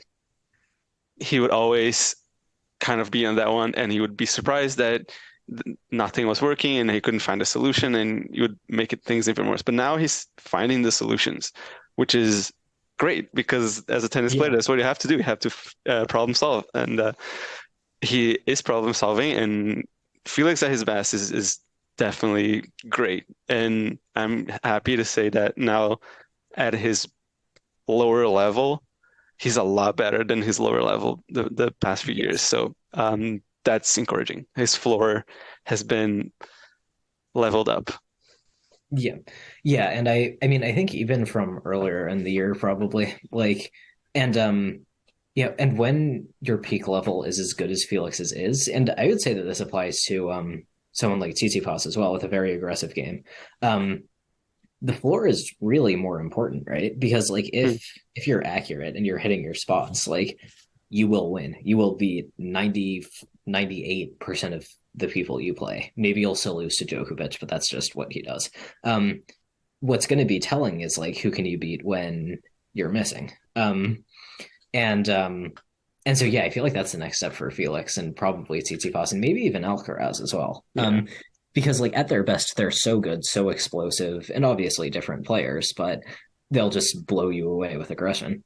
he would always kind of be on that one, and he would be surprised that nothing was working and he couldn't find a solution, and you would make things even worse. But now he's finding the solutions, which is great because as a tennis player, Yeah. that's what you have to do. You have to problem solve, and he is problem solving. And Felix at his best is definitely great, and I'm happy to say that now at his lower level he's a lot better than his lower level the past few years. Yes. So that's encouraging. His floor has been leveled up. Yeah. Yeah, and I mean I think even from earlier in the year probably like and yeah, and when your peak level is as good as Felix's is, and I would say that this applies to someone like Tsitsipas as well with a very aggressive game. Um the floor is really more important, right? Because like Mm, if you're accurate and you're hitting your spots, like you will win. You will beat 98% of the people you play. Maybe you'll still lose to Djokovic, but that's just what he does. Um, what's going to be telling is like who can you beat when you're missing. And and so yeah, I feel like that's the next step for Felix and probably Tsitsipas and maybe even Alcaraz as well. yeah. Because like at their best, they're so good, so explosive, and obviously different players, but they'll just blow you away with aggression.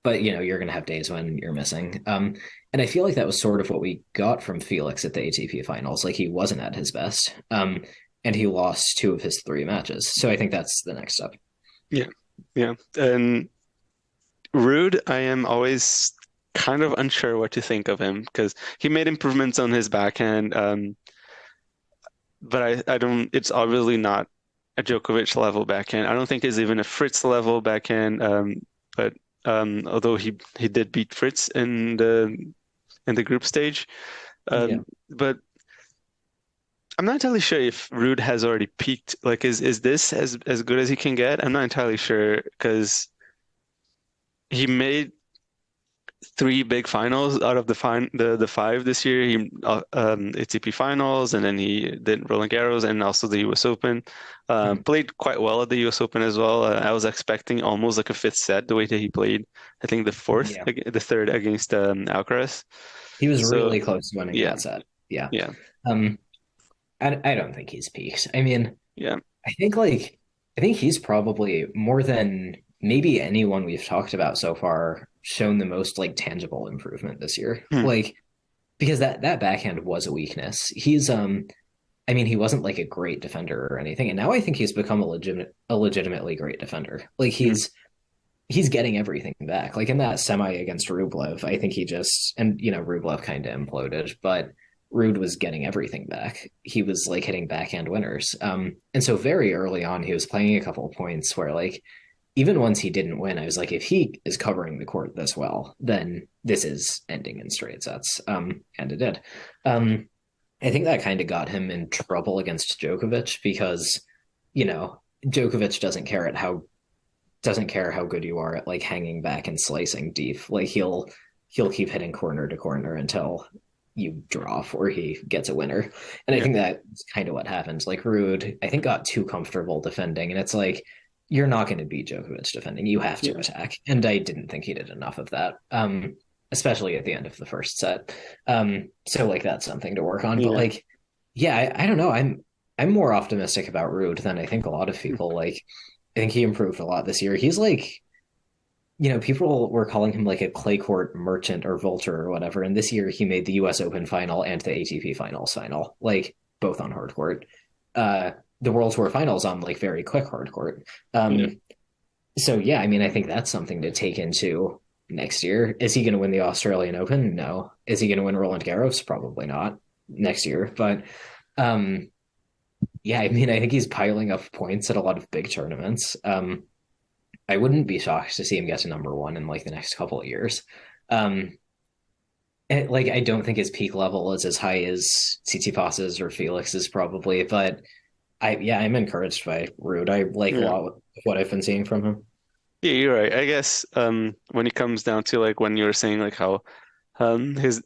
But you know you're going to have days when you're missing. And I feel like that was sort of what we got from Felix at the ATP Finals. Like he wasn't at his best, and he lost two of his three matches. So I think that's the next step. Yeah. Yeah. And Rude, I am always kind of unsure what to think of him because he made improvements on his backhand. But I don't, it's obviously not a Djokovic level backhand. I don't think it's even a Fritz level backhand. But although he did beat Fritz in the group stage. Yeah. But I'm not entirely sure if Rude has already peaked. Like, is this as good as he can get? I'm not entirely sure because he made three big finals out of the five this year. He ATP Finals, and then he did Roland Garros and also the U.S. Open. Mhm. Played quite well at the U.S. Open as well. I was expecting almost like a fifth set the way that he played. I think Yeah. the third against Alcaraz. He was So really close to winning yeah, that set. Yeah. yeah, Um, I don't think he's peaked. I mean, yeah. I think like I think he's probably more than maybe anyone we've talked about so far shown the most like tangible improvement this year. Hmm. Like because that backhand was a weakness. He's I mean he wasn't like a great defender or anything, and now I think he's become a legitimately great defender. Like Hmm. he's getting everything back. Like in that semi against Rublev, I think he just and you know Rublev kind of imploded, but Ruud was getting everything back. He was like hitting backhand winners. And so very early on, he was playing a couple of points where like even once he didn't win, I was like, if he is covering the court this well, then this is ending in straight sets. And it did. Um, I think that kind of got him in trouble against Djokovic because, you know, Djokovic doesn't care how good you are at like hanging back and slicing deep. Like he'll keep hitting corner to corner until you draw or he gets a winner. And I Yeah, think that's kind of what happens. Like Ruud, I think got too comfortable defending, and it's like you're not going to beat Djokovic defending. You have to yeah, attack, and I didn't think he did enough of that. Especially at the end of the first set. So like that's something to work on. But yeah. like, yeah, I don't know. I'm more optimistic about Ruud than I think a lot of people. Like, I think he improved a lot this year. He's like you know, people were calling him like a clay court merchant or vulture or whatever. And this year he made the US Open final and the ATP Finals final, like both on hard court. Uh, the World Tour finals on like very quick hard court. Yeah. So yeah, I mean, I think that's something to take into next year. Is he going to win the Australian Open? No. Is he going to win Roland Garros? Probably not next year. But um, yeah, I mean, I think he's piling up points at a lot of big tournaments. I wouldn't be shocked to see him get to number one in like the next couple of years. Um, like I don't think his peak level is as high as Tsitsipas's or Felix's probably, but I'm encouraged by Ruud. I like a Yeah. lot of what I've been seeing from him. Yeah, you're right. I guess when it comes down to like when you were saying like how his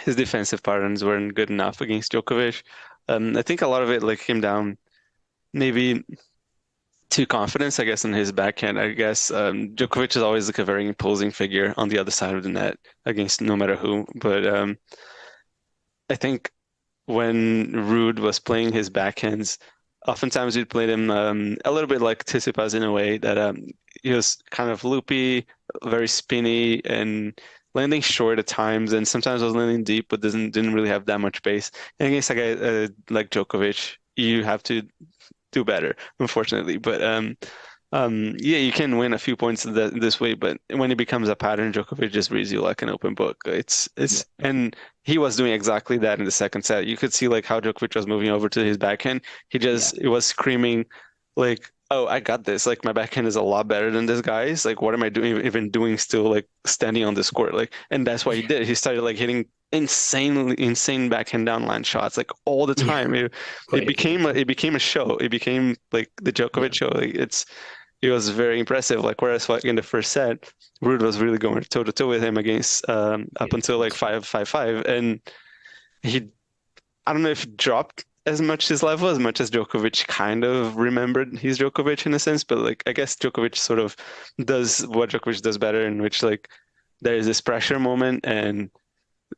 his defensive patterns weren't good enough against Djokovic, I think a lot of it like came down maybe to confidence, I guess, in his backhand. I guess Djokovic is always like a very imposing figure on the other side of the net against no matter who. But I think when Ruud was playing his backhands, oftentimes we'd play him a little bit like Tsitsipas in a way that he was kind of loopy, very spinny, and landing short at times, and sometimes was landing deep, but didn't really have that much base. And against a guy like Djokovic, you have to do better, unfortunately. But Yeah, you can win a few points this way, but when it becomes a pattern, Djokovic just reads you like an open book. Yeah. And he was doing exactly that in the second set. You could see like how Djokovic was moving over to his backhand. Yeah. It was screaming like, "Oh, I got this! Like my backhand is a lot better than this guy's. Like what am I doing even doing still like standing on this court?" Like, and that's what he did. He started like hitting insane backhand downline shots like all the Yeah. time. Quite a few. It became a show. It became like the Yeah. Djokovic show. Like it was very impressive. Like whereas like in the first set, Ruud was really going toe to toe with him against up Yeah. until like 5-5-5, and he I don't know if he dropped as much his level as much as Djokovic kind of remembered he's Djokovic in a sense, but like I guess Djokovic sort of does what Djokovic does better, in which like there is this pressure moment, and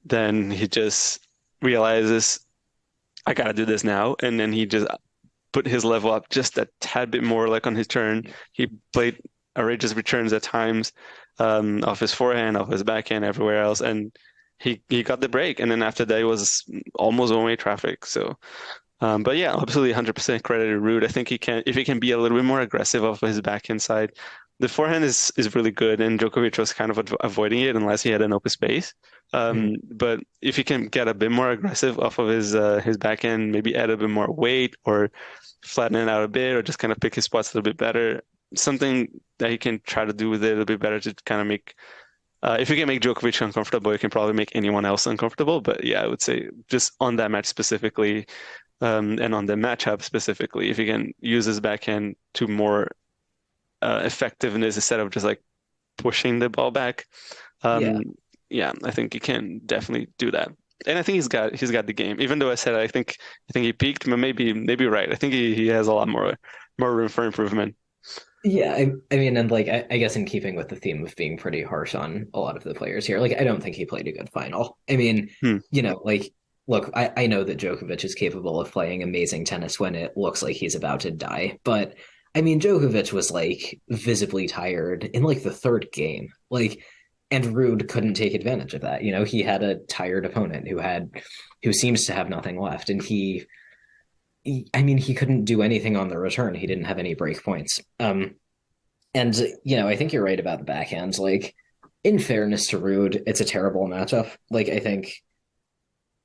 then he just realizes I gotta do this now, and then he just put his level up just a tad bit more, like on his turn. Yeah. He played outrageous returns at times, off his forehand, off his backhand, everywhere else, and he got the break. And then after that, it was almost one-way traffic. So, but yeah, absolutely 100% credit to Ruud. I think he can, if he can be a little bit more aggressive off his backhand side. The forehand is really good, and Djokovic was kind of avoiding it unless he had an open space. Mhm. But if he can get a bit more aggressive off of his backhand, maybe add a bit more weight or flatten it out a bit, or just kind of pick his spots a little bit better. Something that he can try to do with it a little bit better to kind of make. If you can make Djokovic uncomfortable, you can probably make anyone else uncomfortable. But yeah, I would say just on that match specifically, and on the matchup specifically, if you can use his backhand to more effectiveness instead of just like pushing the ball back, Yeah. um, yeah, I think he can definitely do that. And I think he's got the game. Even though I said I think he peaked, but maybe you're right. I think he has a lot more room for improvement. Yeah, I mean, and like I guess in keeping with the theme of being pretty harsh on a lot of the players here, like I don't think he played a good final. I mean, Hmm. like look, I know that Djokovic is capable of playing amazing tennis when it looks like he's about to die, but I mean, Djokovic was like visibly tired in like the third game, like, and Ruud couldn't take advantage of that. He had a tired opponent who seems to have nothing left, and I mean, he couldn't do anything on the return. He didn't have any break points. And I think you're right about the backhand. Like, in fairness to Ruud, it's a terrible matchup. Like,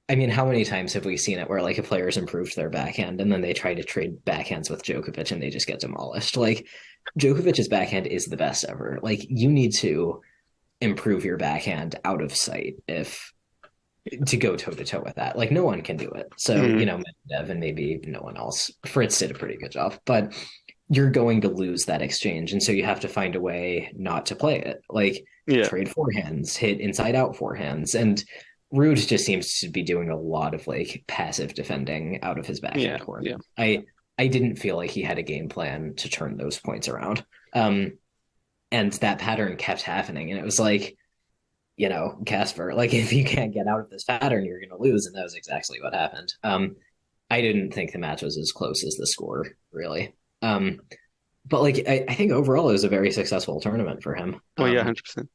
I mean, how many times have we seen it where like a player's improved their backhand and then they try to trade backhands with Djokovic and they just get demolished? Like, Djokovic's backhand is the best ever. Like, you need to improve your backhand out of sight if to go toe to toe with that. Like, no one can do it. So, Hmm. Medvedev and maybe no one else. Fritz did a pretty good job, but you're going to lose that exchange. And so you have to find a way not to play it. Like, Yeah. trade forehands, hit inside out forehands. And Rude just seems to be doing a lot of like passive defending out of his Yeah. backhand corner. Yeah. I didn't feel like he had a game plan to turn those points around. And that pattern kept happening. And it was like, Casper, like if you can't get out of this pattern, you're going to lose. And that was exactly what happened. I didn't think the match was as close as the score, really. Um, but like, I think overall it was a very successful tournament for him. Oh yeah, 100%.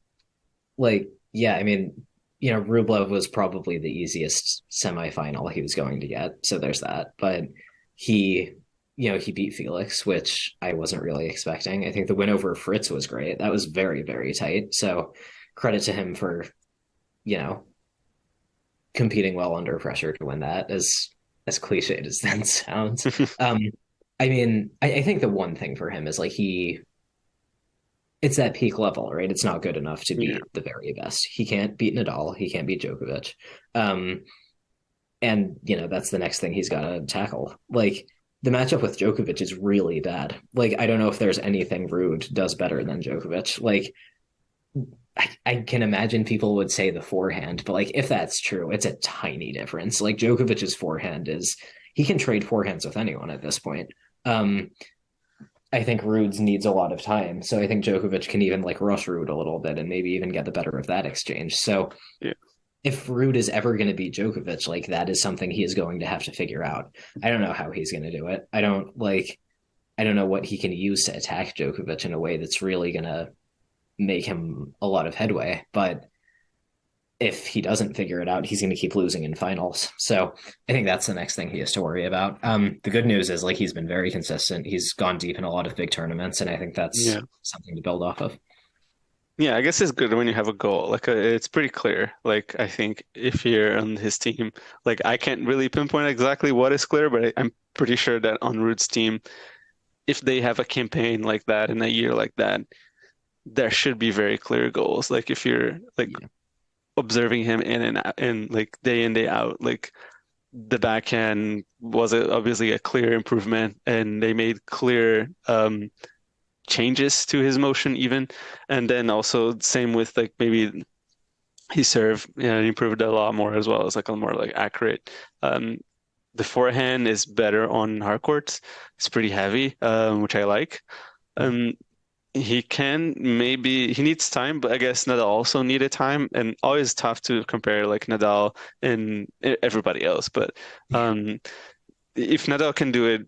Like, yeah, I mean, Rublev was probably the easiest semifinal he was going to get. So there's that. But he, he beat Felix, which I wasn't really expecting. I think the win over Fritz was great. That was very, very tight. So credit to him for, you know, competing well under pressure to win that, as cliched as that sounds. Um, I mean, I think the one thing for him is like it's that peak level, right? It's not good enough to Yeah. beat the very best. He can't beat Nadal. He can't beat Djokovic. Um, and that's the next thing he's got to tackle. Like the matchup with Djokovic is really bad. Like I don't know if there's anything Ruud does better than Djokovic. Like I can imagine people would say the forehand, but like if that's true, it's a tiny difference. Like Djokovic's forehand is he can trade forehands with anyone at this point. Um, I think Rude's needs a lot of time, so I think Djokovic can even like rush Rude a little bit and maybe even get the better of that exchange. So Yeah. if Rude is ever going to beat Djokovic, like that is something he is going to have to figure out. I don't know how he's going to do it. I don't know what he can use to attack Djokovic in a way that's really going to make him a lot of headway, but if he doesn't figure it out, he's going to keep losing in finals. So I think that's the next thing he has to worry about. The good news is like he's been very consistent. He's gone deep in a lot of big tournaments, and I think Yeah. that's something to build off of. Yeah, I guess it's good when you have a goal. Like it's pretty clear. Like I think if you're on his team, like I can't really pinpoint exactly what is clear, but I'm pretty sure that on Ruud's team, if they have a campaign like that in a year like that, there should be very clear goals. Like if you're like Yeah. observing him in and out, and like day in day out, like the backhand was obviously a clear improvement, and they made clear changes to his motion even, and then also same with like maybe he served, improved a lot more as well as like a more like accurate. Um, the forehand is better on hard courts. It's pretty heavy, which I like. Um, he can maybe he needs time, but I guess Nadal also needed time, and always tough to compare like Nadal and everybody else. But um, if Nadal can do it,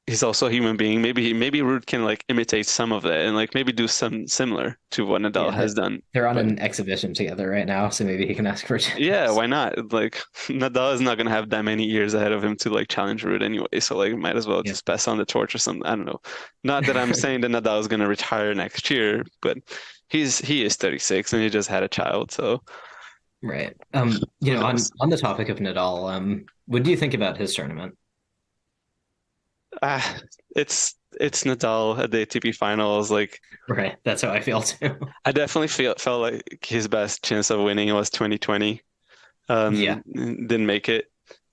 he's also a human being. Maybe Ruud can like imitate some of that and like maybe do some similar to what Nadal Yeah, has done. they're on But an exhibition together right now, so maybe he can ask for a yeah, chance. why not? Like Nadal is not gonna have that many years ahead of him to like challenge Ruud anyway, so like might as well Yeah. just pass on the torch or something. I don't know. Not that I'm saying that Nadal is gonna retire next year, but he is 36 and he just had a child, so Right. who On knows? the topic of Nadal, what do you think about his tournament? Ah, it's Nadal at the ATP Finals. Like Right. That's how I feel too. I definitely felt like his best chance of winning was 2020. Yeah. Didn't make it.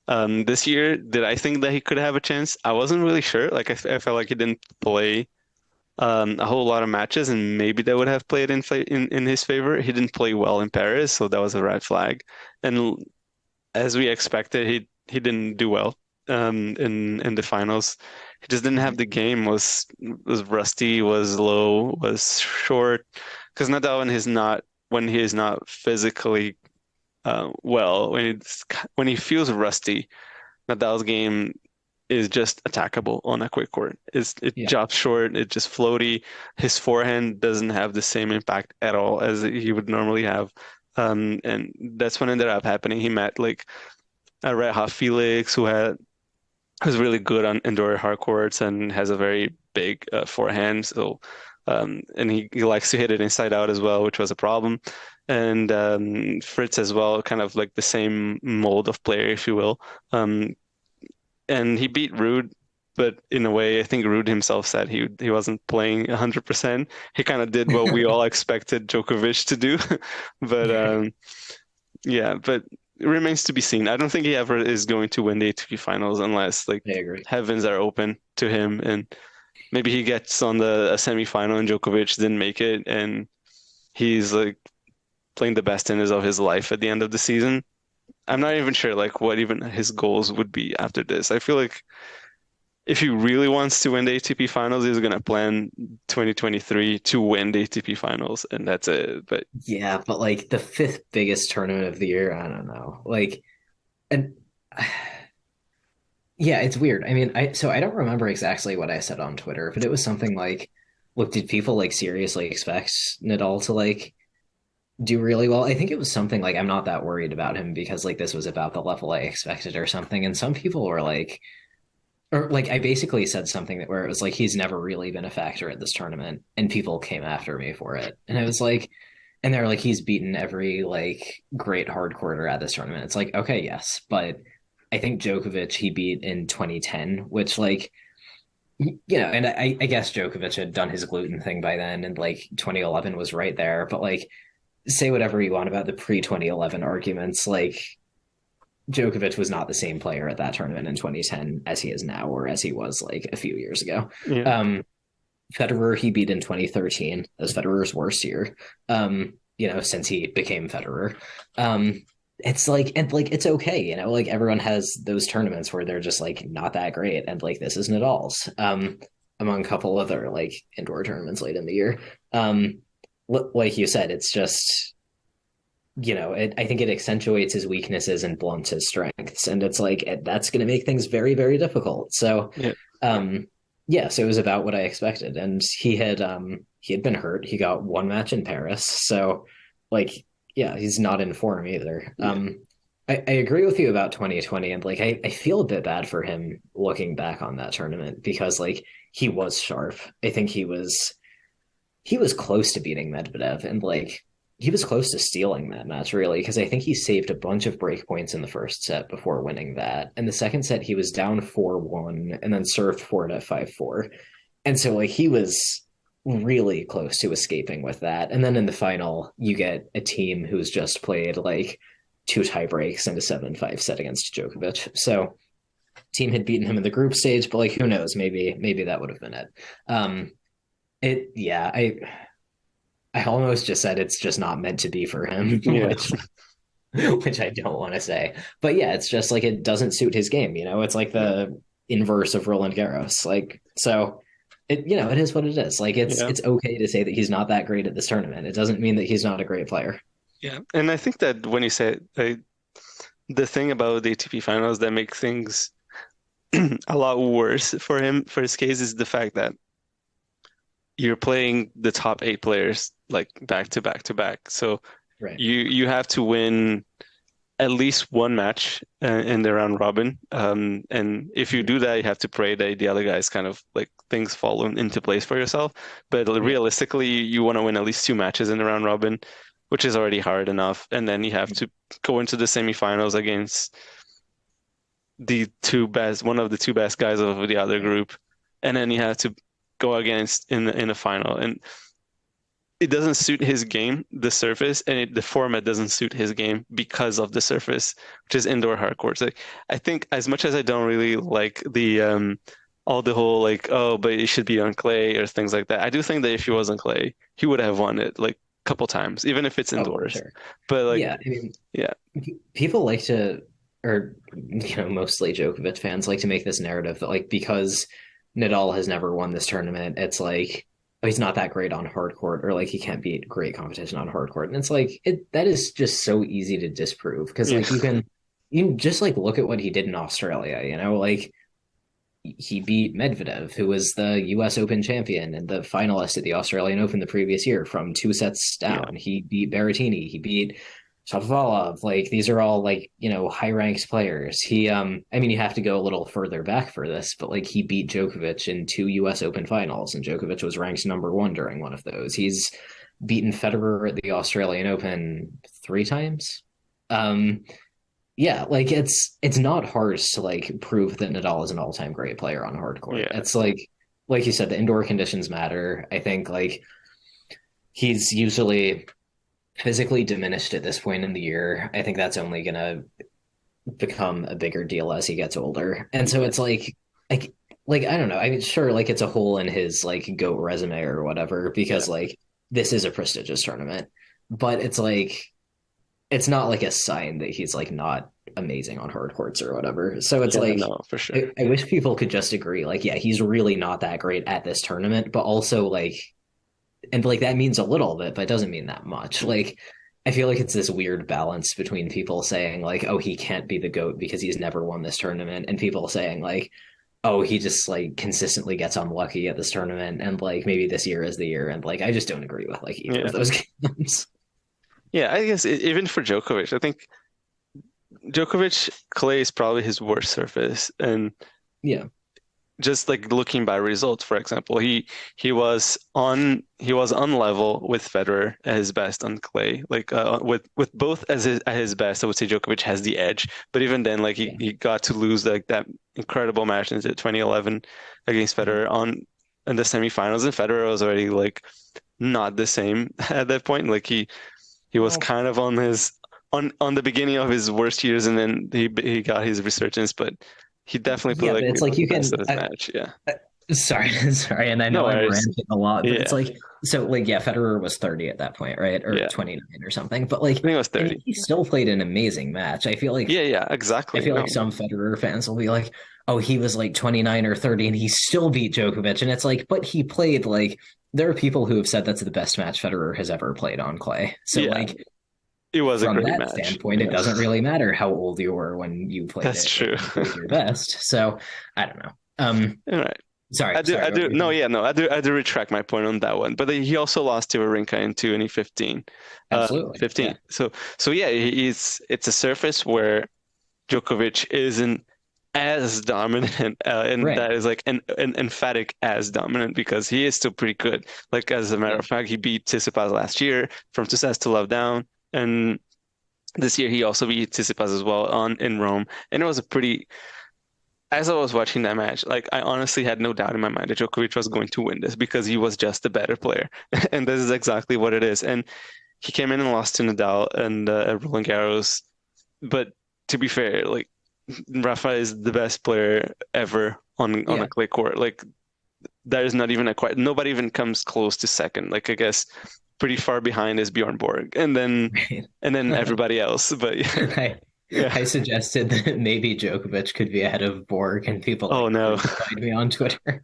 This year, did I think that he could have a chance? I wasn't really sure. Like I felt like he didn't play a whole lot of matches, and maybe that would have played in his favor. He didn't play well in Paris, so that was a red flag. And as we expected, he didn't do well in the finals. He just didn't have Mhm. the game. Was rusty, was low, was short. Because Nadal when he is not physically well, when he feels rusty, Nadal's game is just attackable on a quick court. It Yeah. drops short, it just floaty. His forehand doesn't have the same impact at all as he would normally have. And that's what ended up happening. He met like a Red Hot Felix who's really good on indoor hard courts and has a very big forehand. So and he likes to hit it inside out as well, which was a problem. And Fritz as well, kind of like the same mold of player, if you will. Um, and he beat Ruud, but in a way, I think Ruud himself said he wasn't playing 100%. He kind of did what we all expected Djokovic to do, but yeah, but it remains to be seen. I don't think he ever is going to win the ATP Finals unless like I agree. heavens are open to him, and maybe he gets on the a semifinal and Djokovic didn't make it, and he's like playing the best tennis of his life at the end of the season. I'm not even sure like what even his goals would be after this. I feel like if he really wants to win the ATP Finals, he's gonna plan 2023 to win the ATP Finals, and that's it. But Yeah, but like the fifth biggest tournament of the year, I don't know. Like, and yeah, it's weird. I mean, I don't remember exactly what I said on Twitter, but it was something like, look, did people like seriously expect Nadal to like do really well? I think it was something like I'm not that worried about him because like this was about the level I expected or something. And some people were like, or like I basically said something that where it was like he's never really been a factor at this tournament, and people came after me for it. And I was like, and they're like, he's beaten every like great hard quarter at this tournament. It's like, okay, yes, but I think Djokovic he beat in 2010, which like and I guess Djokovic had done his gluten thing by then, and like 2011 was right there. But like, say whatever you want about the pre 2011 arguments, like Djokovic was not the same player at that tournament in 2010 as he is now, or as he was like a few years ago. yeah, Um, Federer he beat in 2013 as Federer's worst year. Since he became Federer. It's like and like it's okay, like everyone has those tournaments where they're just like not that great, and like this is Nadal's. Among a couple other like indoor tournaments late in the year. Like you said, it's just I think it accentuates his weaknesses and blunts his strengths, and it's like that's going to make things very, very difficult. So, yeah, yeah, so it was about what I expected, and he had been hurt. He got one match in Paris, so like Yeah, he's not in form either. Yeah. I agree with you about 2020, and like I feel a bit bad for him looking back on that tournament because like he was sharp. I think he was close to beating Medvedev, and like he was close to stealing that match really because I think he saved a bunch of break points in the first set before winning that. And the second set he was down 4-1 and then served for it at 5-4. And so like he was really close to escaping with that. And then in the final, you get a team who's just played like two tie breaks and a 7-5 set against Djokovic. So team had beaten him in the group stage, but like who knows? Maybe that would have been it. It yeah, I almost just said it's just not meant to be for him, Yeah. which I don't want to say. But yeah, it's just like it doesn't suit his game, you know? It's like the inverse of Roland Garros. Like so it is what it is. Like Yeah. it's okay to say that he's not that great at this tournament. It doesn't mean that he's not a great player. Yeah. And I think that when you say the thing about the ATP finals that makes things a lot worse for him, for his case, is the fact that you're playing the top eight players like back to back to back. So Right. you have to win at least one match in the round robin. And if you do that, you have to pray that the other guys kind of like things fall into place for yourself. But Yeah. realistically, you want to win at least two matches in the round robin, which is already hard enough. And then you have to go into the semifinals against one of the two best guys of the other group, and then you have to go against in the final. And it doesn't suit his game, the surface, and the format doesn't suit his game because of the surface, which is indoor hard courts. Like I think as much as I don't really like the all the whole like, oh, but it should be on clay or things like that. I do think that if he was on clay, he would have won it like a couple times, even if it's Oh, for indoors. sure. But like, Yeah. I mean, yeah, people like to, or mostly Djokovic fans like to make this narrative that like because Nadal has never won this tournament, it's like oh, he's not that great on hard court, or like he can't beat great competition on hard court. And it's like that is just so easy to disprove because yeah, like you can just like look at what he did in Australia, like he beat Medvedev, who was the US Open champion and the finalist at the Australian Open the previous year from two sets yeah, down. He beat Berrettini, he beat Shapovalov. Like these are all like, high ranked players. I mean you have to go a little further back for this, but like he beat Djokovic in two US Open finals and Djokovic was ranked number 1 during one of those. He's beaten Federer at the Australian Open 3 times. Um yeah, like it's not hard to like prove that Nadal is an all-time great player on hard court. yeah, It's like you said, the indoor conditions matter. I think like he's usually physically diminished at this point in the year. I think that's only gonna become a bigger deal as he gets older. And so it's like I don't know. I mean, sure, like it's a hole in his like GOAT resume or whatever yeah, because like this is a prestigious tournament, but it's like it's not like a sign that he's like not amazing on hard courts or whatever. So it's yeah. like No, for sure. I wish people could just agree, like, yeah, he's really not that great at this tournament, but also like, and like that means a little bit, but it doesn't mean that much. Like, I feel like it's this weird balance between people saying like, oh, he can't be the GOAT because he's never won this tournament, and people saying like, oh, he just like consistently gets unlucky at this tournament, and like maybe this year is the year, and like I just don't agree with like either Yeah, of those games. yeah. I guess even for Djokovic, I think Djokovic clay is probably his worst surface, and Yeah, just like looking by results, for example, he was on level with Federer at his best on clay. Like with both as at his best, I would say Djokovic has the edge. But even then, like yeah. he got to lose like that incredible match in 2011 against Mhm. Federer on in the semifinals, and Federer was already like not the same at that point. Like he was Well, kind of on his on the beginning of his worst years, and then he got his resurgence, but he definitely played yeah, but like it's like the you best can. of his match. Yeah. Sorry, sorry, and I No know I'm worries. ranting a lot, but it's Yeah. like so. Like, yeah, Federer was 30 at that point, right, or Yeah. 29 or something. But like, I think it was I mean, 30. he still played an amazing match. Yeah, yeah, I exactly. feel No, like no. some Federer fans will be like, "Oh, he was like 29 or 30, and he still beat Djokovic," and it's like, but he played like. There are people who have said that's the best match Federer has ever played on clay. So Yeah, like it was a from great that match. standpoint, it Yeah, doesn't really matter how old you were when you played that's it if true. you played your best. So I don't know. All right. Sorry, I sorry, what do. were you No, saying? yeah, no, I do retract my point on that one. But he also lost to Wawrinka in 2015, Absolutely. 15. Yeah. So yeah, it's a surface where Djokovic isn't as dominant, and Right. that is like an emphatic as dominant because he is still pretty good. Like as a matter Yeah. of fact, he beat Tsitsipas last year from two sets to love down, and this year he also beat Tsitsipas as well on in Rome, and it was a pretty. As I was watching that match, like I honestly had no doubt in my mind that Djokovic was going to win this because he was just a better player, and this is exactly what it is. And he came in and lost to Nadal and at Roland Garros, but to be fair, like Rafa is the best player ever on a Yeah. clay court. Like there is not even a quite nobody even comes close to second. Like I guess pretty far behind is Bjorn Borg, Right. and then everybody else. But yeah, I yeah. I suggested that maybe Djokovic could be ahead of Borg, and people Oh like no, crucified me on Twitter.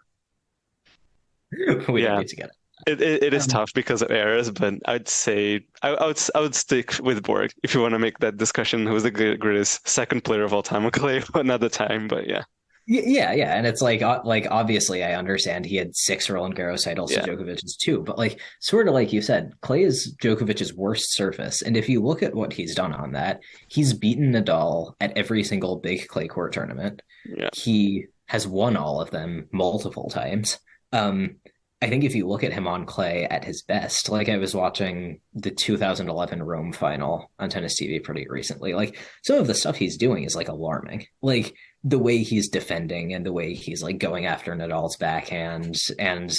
We don't yeah. need to get it. It is Um, tough because of errors, but I'd say I would stick with Borg if you want to make that discussion who's the greatest second player of all time on clay another time. But yeah, yeah, yeah, and it's like obviously I understand he had six Roland Garros titles to yeah, Djokovic's two, but like sort of like you said, clay is Djokovic's worst surface, and if you look at what he's done on that, he's beaten Nadal at every single big clay court tournament. yeah, He has won all of them multiple times. Um, I think if you look at him on clay at his best, like I was watching the 2011 Rome final on tennis TV pretty recently, like some of the stuff he's doing is like alarming. Like the way he's defending and the way he's like going after Nadal's backhand and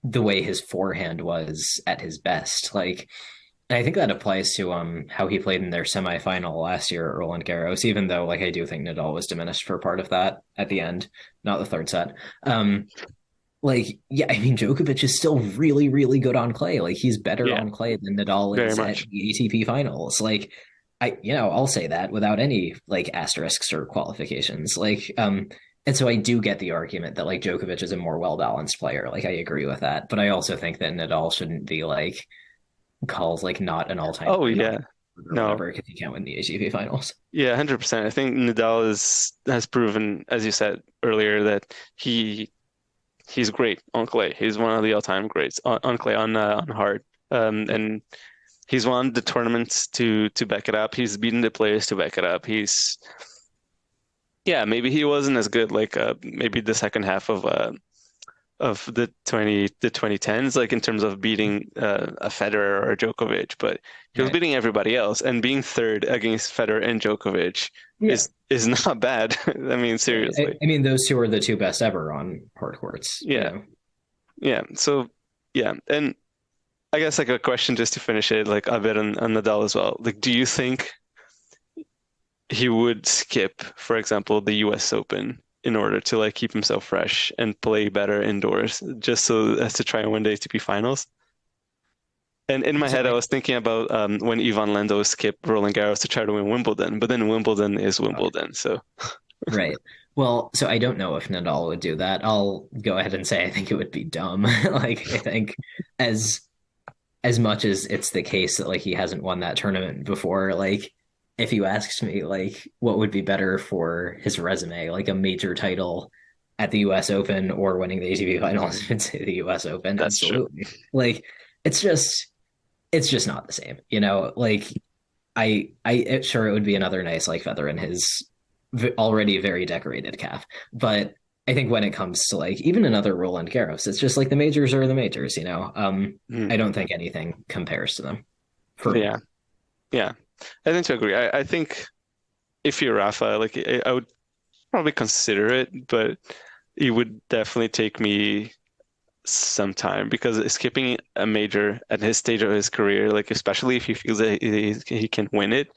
the way his forehand was at his best. Like I think that applies to how he played in their semifinal last year at Roland Garros, even though like I do think Nadal was diminished for part of that at the end, not the third set. Like yeah, I mean Djokovic is still really, really good on clay. Like he's better yeah, on clay than Nadal very is at much. the ATP finals. Like I'll say that without any like asterisks or qualifications. And so I do get the argument that like Djokovic is a more well balanced player. Like I agree with that, but I also think that Nadal shouldn't be like called like not an all time Oh great on yeah, or no, whatever because he can't win the ATP finals. yeah, 100%. I think Nadal is has proven, as you said earlier, that he's great on clay. He's one of the all-time greats on clay on hard. Yeah. And he's won the tournaments to back it up. He's beaten the players to back it up. He's yeah, maybe he wasn't as good like maybe the second half of the 2010s like in terms of beating a Federer or a Djokovic, but he was Right. beating everybody else and being third against Federer and Djokovic Yeah. is not bad. I mean, Right. seriously. I mean, those two are the two best ever on hard courts, you Yeah. know. Yeah. So yeah, and I guess like a question just to finish it, like a bit on Nadal as well. Like, do you think he would skip, for example, the US Open in order to like keep himself fresh and play better indoors, just so as to try and win the ATP Finals? And in my So head, I was thinking about when Ivan Lendl skipped Roland Garros to try to win Wimbledon, but then Wimbledon is Wimbledon, so right. Well, so I don't know if Nadal would do that. I'll go ahead and say I think it would be dumb. Like I think as as much as it's the case that like he hasn't won that tournament before, like if you asked me like what would be better for his resume, like a major title at the US Open or winning the ATP finals, I'd say the US Open, that's true. absolutely. Like it's just it's just not the same, you know. Like sure it would be another nice like feather in his already very decorated cap, but I think when it comes to like even another Roland Garros, it's just like the majors are the majors, you know. Hmm. I don't think anything compares to them for me. Yeah, yeah, I tend to agree. I think if you're Rafa, like I would probably consider it, but it would definitely take me some time because skipping a major at his stage of his career, like especially if he feels that he can win it,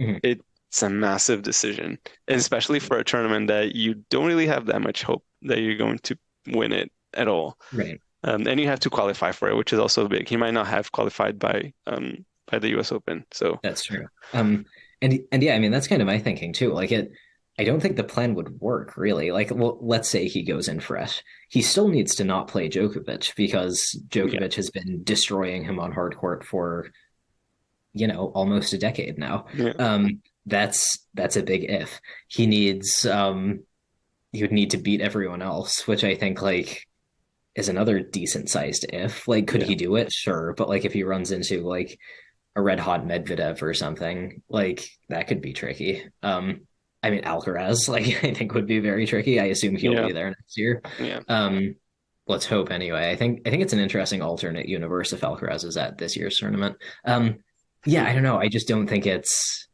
Mhm. it's a massive decision, and especially for a tournament that you don't really have that much hope that you're going to win it at all. Right. And you have to qualify for it, which is also big. He might not have qualified by the US Open. So That's true. And yeah, I mean that's kind of my thinking too. Like it, I don't think the plan would work really. Like, well, let's say he goes in fresh. He still needs to not play Djokovic because yeah, Djokovic has been destroying him on hard court for, you know, almost a decade now. yeah, That's a big if. He needs he would need to beat everyone else, which I think like is another decent sized if. Like, could Yeah. he do it? Sure, but like if he runs into like a red hot Medvedev or something, like that could be tricky. I mean Alcaraz, like I think would be very tricky. I assume he'll Yeah. be there next year. Yeah. Um, let's hope anyway. I think it's an interesting alternate universe if Alcaraz is at this year's tournament. Yeah, I don't know. I just don't think it's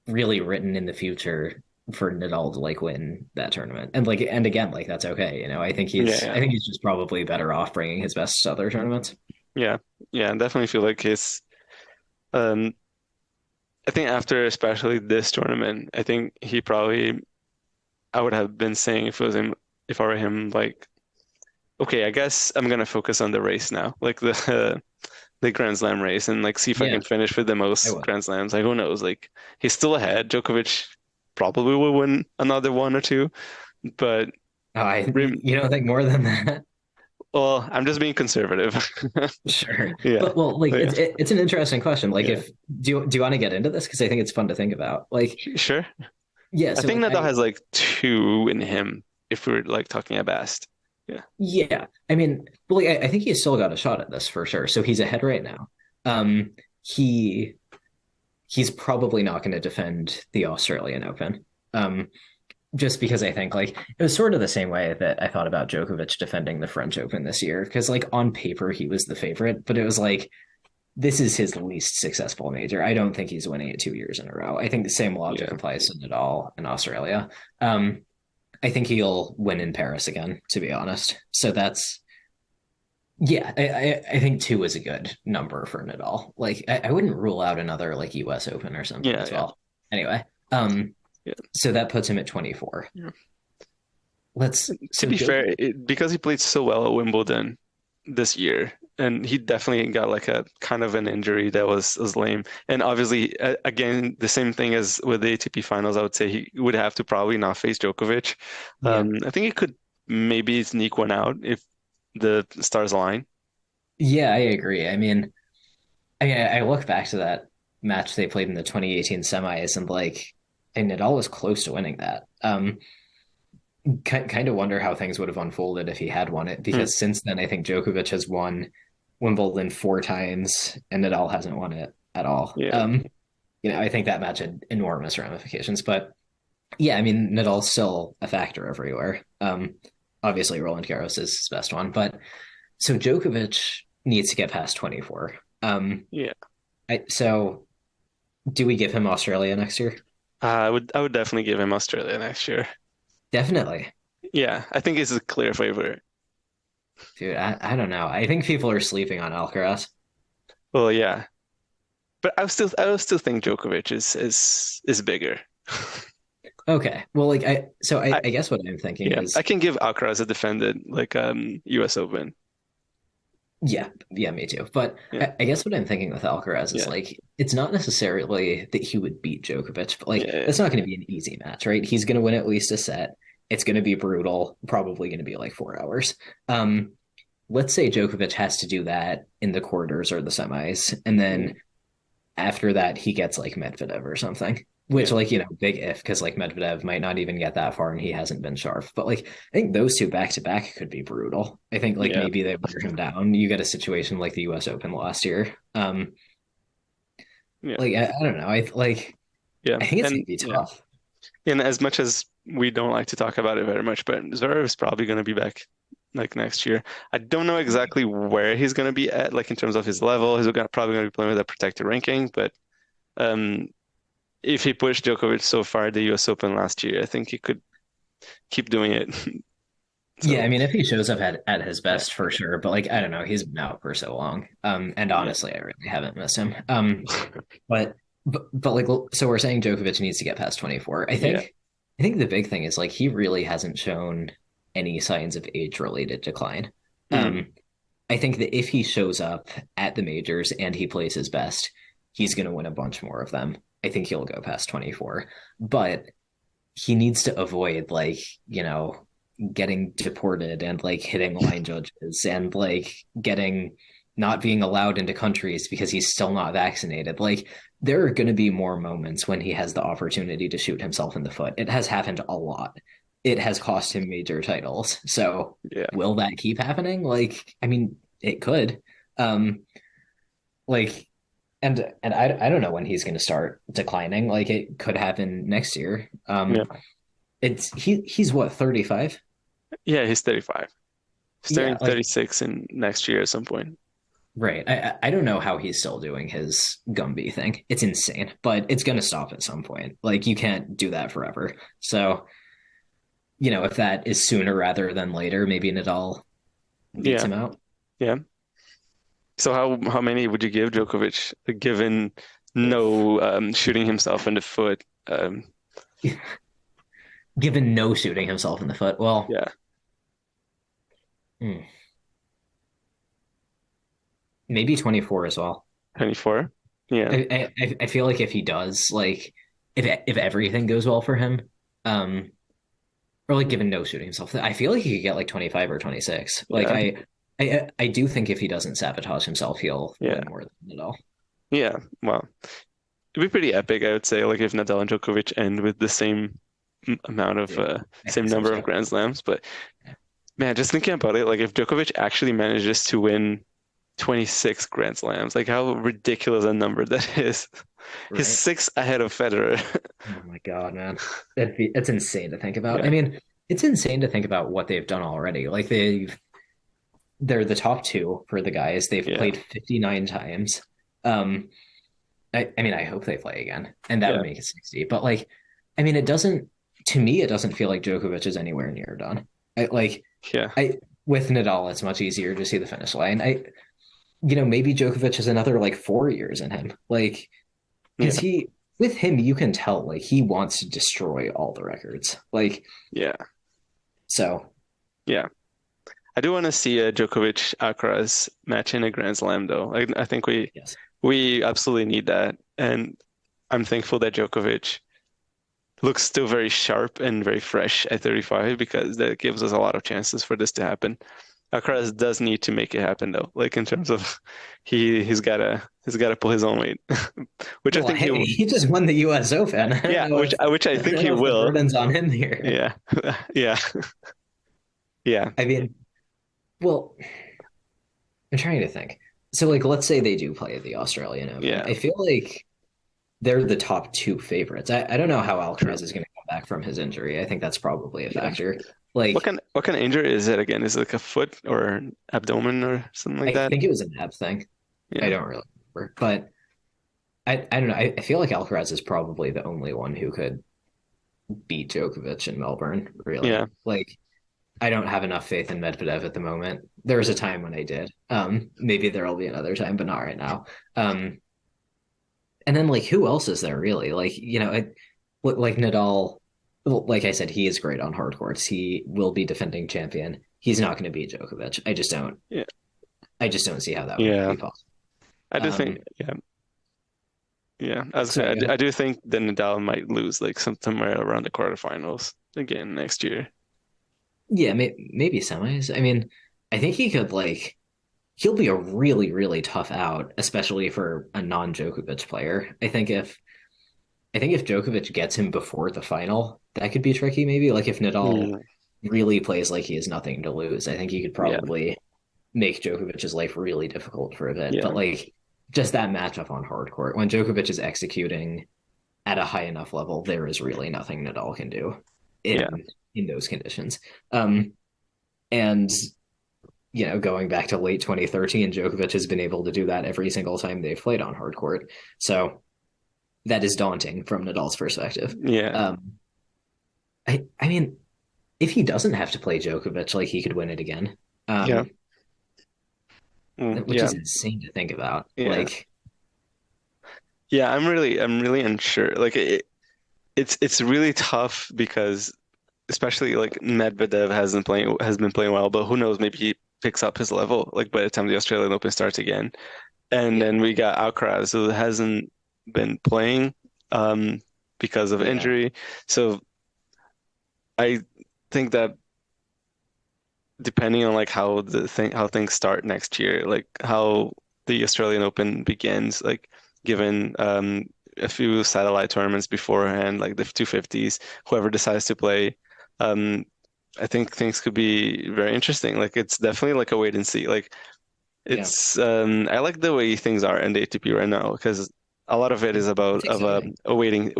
really written in the future for Nadal to like win that tournament. And like and again, like that's okay. I think Yeah. I Yeah. think he's just probably better off bringing his best to other tournaments. Yeah. Yeah. I definitely feel like um, I think after especially this tournament, I think he probably, I would have been saying if it was him, if I were him, like, okay, I guess I'm gonna focus on the race now, like the Grand Slam race, and like see if I Yeah, can finish with the I most would. Grand Slams. Like, who knows? Like, he's still ahead. Djokovic probably will win another one or two, but Oh, Rim, you don't think more than that? well, I'm just being conservative. Sure. Yeah. But well, like Yeah. it's an interesting question. Like Yeah. if do you want to get into this? Because I think it's fun to think about. Like, Sure. yeah, I so think like Nadal I has like two in him if we're like talking at best. Yeah. yeah. I mean, well, like, I think he's still got a shot at this for sure. So he's ahead right now. Um he he's probably not going to defend the Australian Open. Just because I think like it was sort of the same way that I thought about Djokovic defending the French Open this year. Because like on paper he was the favorite, but it was like this is his least successful major. I don't think he's winning it 2 years in a row. I think the same logic Yeah. applies to Nadal in Australia. Um, I think he'll win in Paris again, to be honest. So that's yeah. I think two is a good number for Nadal. Like I wouldn't rule out another like U.S. Open or something Yeah. as Yeah. well. Anyway, Yeah. so that puts him at 24. Yeah. Let's To so be fair, Djokovic. because he played so well at Wimbledon this year, and he definitely got like a kind of an injury that was lame. And obviously, again, the same thing as with the ATP Finals, I would say he would have to probably not face Djokovic. Yeah, I think he could maybe sneak one out if the stars align. yeah, I agree. I look back to that match they played in the 2018 semis, and like, and Nadal was close to winning that. Kind of wonder how things would have unfolded if he had won it, Hmm. because since then I think Djokovic has won Wimbledon 4 times, and Nadal hasn't won it at all. Yeah, I think that match had enormous ramifications, but yeah, I mean, Nadal's still a factor everywhere. Obviously, Roland Garros is his best one, but so Djokovic needs to get past 24. yeah. So do we give him Australia next year? I would definitely give him Australia next year. Definitely. Yeah, I think he's a clear favorite. Dude, I don't know. I think people are sleeping on Alcaraz. Well, yeah, but I would still think Djokovic is bigger. Okay. Well, like I I guess what I'm thinking Yeah, I is can give Alcaraz a defended like US Open. yeah, yeah, me too. But Yeah, I guess what I'm thinking with Alcaraz is yeah, like it's not necessarily that he would beat Djokovic, but like yeah, that's not going to be an easy match, right? He's going to win at least a set. It's going to be brutal, probably going to be like 4 hours. Um, let's say Djokovic has to do that in the quarters or the semis, and yeah, then after that he gets like Medvedev or something. Which, yeah, like, big if, because like Medvedev might not even get that far and he hasn't been sharp. But like, I think those two back to back could be brutal. I think like yeah, maybe they wear him down. You get a situation like the U.S. Open last year. yeah, Like I don't know. yeah. I think it's gonna And be yeah, tough. and as much as we don't like to talk about it very much, but Zverev is probably going to be back like next year. I don't know exactly where he's going to be at, like in terms of his level. Probably going to be playing with a protected ranking, but um, if he pushed Djokovic so far at the U.S. Open last year, I think he could keep doing it. Yeah, So I mean, if he shows up at his yeah, best for sure, but like I don't know, he's been out for so long. And yeah, honestly, I really haven't missed him. But but like so we're saying Djokovic needs to get past 24. yeah. I think the big thing is like he really hasn't shown any signs of age-related decline. Mm, Um, I think that if he shows up at the majors and he plays his best, he's going to win a bunch more of them. I think he'll go past 24, but he needs to avoid like, getting deported and like hitting line judges and like getting not being allowed into countries because he's still not vaccinated. Like there are going to be more moments when he has the opportunity to shoot himself in the foot. It has happened a lot. it has cost him major titles. So Yeah. will that keep happening? Like, I mean, it could. Um, like, and I don't know when he's going to start declining. Like, it could happen next year. Yeah. He's what, 35? Yeah, he's 35. He's Yeah, turning like 36 in next year at some point. right. I don't know how he's still doing his Gumby thing. It's insane, but it's going to stop at some point. Like, you can't do that forever. So, if that is sooner rather than later, maybe Nadal beats Yeah. him out. Yeah. So how many would you give Djokovic, given Oof. no shooting himself in the foot? Given no shooting himself in the foot. Well, Yeah, hmm, maybe 24 as well. 24. Yeah, I feel like if he does, like, if everything goes well for him, um, or like given no shooting himself, I feel like he could get like 25 or 26. Like yeah, I do think if he doesn't sabotage himself, he'll yeah, win more than Nadal. yeah. Well, it'd be pretty epic, I would say, like if Nadal and Djokovic end with the same amount of Yeah, I same think so number of too. Grand Slams. But man, just thinking about it, like if Djokovic actually manages to win 26 Grand Slams, like how ridiculous a number that is. He's Right. six ahead of Federer. Oh my God, man. It's insane to think about. I Yeah, mean, it's insane to think about what they've done already. Like they're the top two for the guys. They've yeah, played 59 times. Um, I mean, I hope they play again, and that yeah, would make it 60. But like, I mean, it doesn't. To me, it doesn't feel like Djokovic is anywhere near done. Like, yeah, I with Nadal, it's much easier to see the finish line. Maybe Djokovic has another like 4 years in him. Like, because yeah, with him, you can tell like he wants to destroy all the records. Like, yeah, so yeah. I do want to see a Djokovic Alcaraz match in a Grand Slam though. I think yes, we absolutely need that, and I'm thankful that Djokovic looks still very sharp and very fresh at 35 because that gives us a lot of chances for this to happen. Alcaraz does need to make it happen though, like in terms of he's gotta pull his own weight, which I well, think hey, he just won the U.S. Open. I don't yeah, know which I I think don't he know if the will. burden's on him here. Yeah, yeah, yeah, I mean, well, I'm trying to think. So, like, let's say they do play the Australian Open. yeah. I feel like they're the top two favorites. I don't know how True. Alcaraz is going to come back from his injury. I think that's probably a Yeah. factor. What Like, kind what kind of injury is it again? Is it like a foot or abdomen or something like I that? think it was an ab thing. I Yeah, don't really remember, but I don't know. I feel like Alcaraz is probably the only one who could beat Djokovic in Melbourne. yeah, Really, like, I don't have enough faith in Medvedev at the moment. There was a time when I did. Maybe there'll be another time, but not right now. And then like who else is there really? Like, like Nadal, well, like I said, he is great on hard courts. He will be defending champion. He's not going to beat Djokovic. yeah, I just don't see how that would yeah. be possible. I do think, Um, yeah, yeah. I was so gonna say, yeah, I do think that Nadal might lose like somewhere around the quarterfinals again next year. yeah, maybe semis. I mean, I think he could like he'll be a really, really tough out, especially for a non-Djokovic player. I think if Djokovic gets him before the final, that could be tricky. Maybe like if Nadal Mm, really plays like he has nothing to lose, I think he could yeah, probably make Djokovic's life really difficult for a bit. But yeah, like just that matchup on hard court, when Djokovic is executing at a high enough level, there is really nothing Nadal can do yeah, in those conditions. Um, and going back to late 2013, Djokovic has been able to do that every single time they've played on hard court. So that is daunting from Nadal's perspective. yeah, Um, I mean, if he doesn't have to play Djokovic, like he could win it again, yeah, which yeah, is insane to think about. yeah, Like, yeah. I'm really unsure. Like it's really tough because especially like Medvedev has been playing well, but who knows? Maybe he picks up his level like by the time the Australian Open starts again. And yeah, then we got Alcaraz who hasn't been playing um because of yeah, injury. So I think that depending on like how things start next year, like how the Australian Open begins, like given a few satellite tournaments beforehand, like the 250s, whoever decides to play I think things could be very interesting. Like it's definitely like a wait and see. Like Yeah, it's I like the way things are in the ATP right now because a lot of it is about it's of exciting. a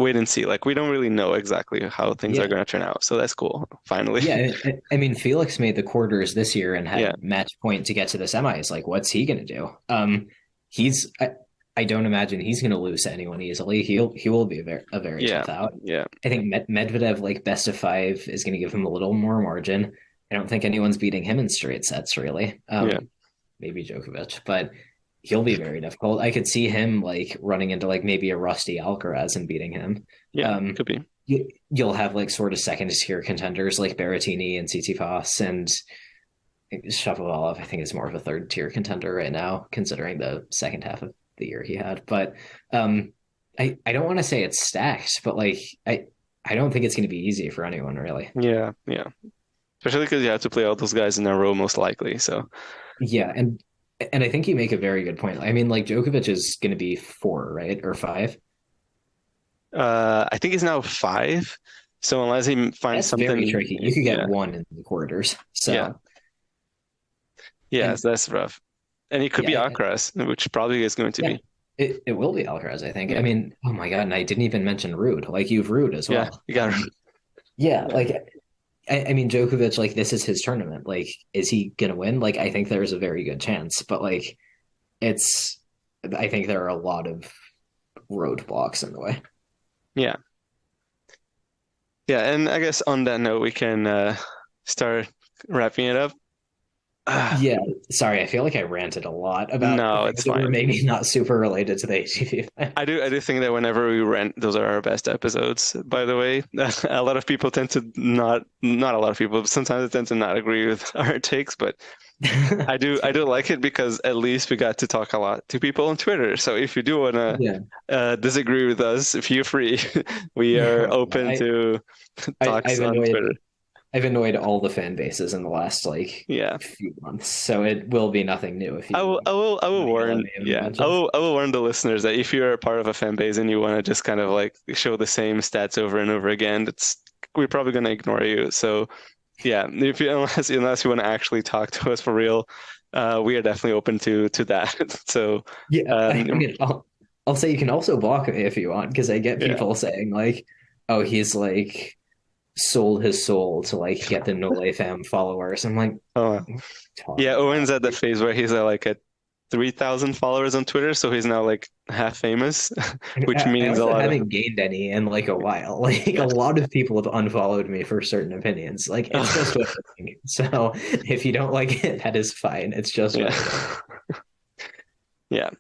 wait and see. Like we don't really know exactly how things are Yeah. going to turn out. So that's cool. Finally. Yeah, I mean, Felix made the quarters this year and Yeah. had match point to get to the semis. Like, what's he going to do? He's I don't imagine he's going to lose to anyone easily. He will be a very Yeah. tough out. Yeah. I think Medvedev like best of five is going to give him a little more margin. I don't think anyone's beating him in straight sets really. Yeah. Maybe Djokovic, but he'll be very difficult. I could see him like running into like maybe a rusty Alcaraz and beating him. Yeah. Um, Could be. you'll have like sort of second tier contenders like Berrettini and Tsitsipas and Shapovalov. I think is more of a third tier contender right now, considering the second half of the year he had. But um, I don't want to say it's stacked, but like I don't think it's going to be easy for anyone really. Yeah. Yeah. Especially because you have to play all those guys in a row most likely. So Yeah, and I think you make a very good point. I mean, like Djokovic is going to be four, right, or five. I think he's now five. So unless he finds That's very something, tricky. You could get yeah. one in the quarters. Yeah. So Yeah, and so that's rough. And he could yeah, be Alcaraz, which probably is going to yeah, be. it will be Alcaraz, I think. I Yeah. mean, oh my God, and I didn't even mention Ruud. Like you've Ruud as Yeah. well. You got Yeah, yeah. like I mean, Djokovic, like this is his tournament. Like, is he gonna win? Like, I think there's a very good chance, but like, it's I think there are a lot of roadblocks in the way. Yeah. Yeah. And I guess on that note, we can start wrapping it up. Yeah, sorry, I feel like I ranted a lot about No, it's things that were fine. maybe not super related to the ATP. I do think that whenever we rent, those are our best episodes, by the way. A lot of people tend to not a lot of people, but sometimes they tend to not agree with our takes, but I do like it because at least we got to talk a lot to people on Twitter. So if you do want to Yeah, disagree with us, feel free. We are open I, to talks I've on Twitter. annoyed all the fan bases in the last like Yeah. few months, so it will be nothing new if I will you I will I will want to yell at warn me in the yeah mentions. I will warn the listeners that if you're a part of a fan base and you want to just kind of like show the same stats over and over again, it's we're probably gonna ignore you. So yeah, if you unless you want to actually talk to us for real, we are definitely open to that. So Yeah, I um mean, I'll say you can also block me if you want, because I get yeah. people saying like, "Oh, he's like sold his soul to like get the Nole fam followers." I'm like, Oh what are you yeah, talking Owen's about? at the phase where he's like at 3,000 followers on Twitter, so he's now like half famous, And which I means a also lot of haven't gained any in like a while. Like a yeah. lot of people have unfollowed me for certain opinions. Like it's just what I think. So if you don't like it, that is fine. It's just Yeah. what I think. Yeah.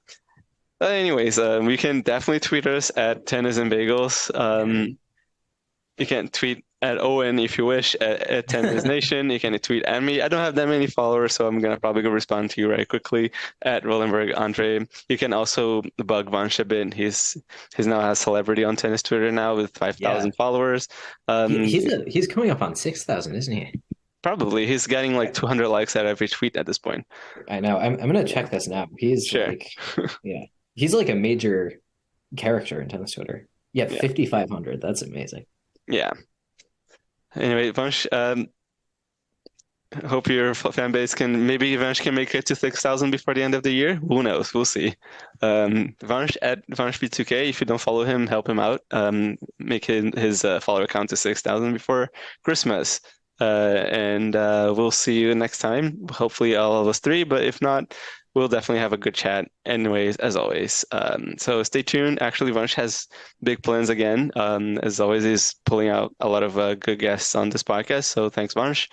Anyways, you can definitely tweet us at Tennis and Bagels. You can tweet at Owen if you wish at Tennis Nation. You can tweet at me. I don't have that many followers, so I'm gonna probably go respond to you very quickly at Rolenberg Andre. You can also bug Vansh a bit. He's now has celebrity on tennis Twitter now with Yeah. 5,000 followers. Um, He's coming up on 6,000, isn't he? Probably he's getting like 200 likes at every tweet at this point. I know. I'm gonna Yeah, check this now. He's sure. like, yeah, he's like a major character in tennis Twitter. Yeah, Yeah, 5,500. That's amazing. yeah. Anyway, Vansh, hope your fan base can maybe Vansh can make it to 6,000 before the end of the year. Who knows? We'll see. Vansh at VanshB2K. If you don't follow him, help him out. Make his follower count to 6,000 before Christmas. And we'll see you next time. Hopefully, all of us three. But if not, we'll definitely have a good chat. Anyways, as always. So stay tuned. Actually, Vansh has big plans again. As always, he's pulling out a lot of good guests on this podcast. So thanks, Vansh.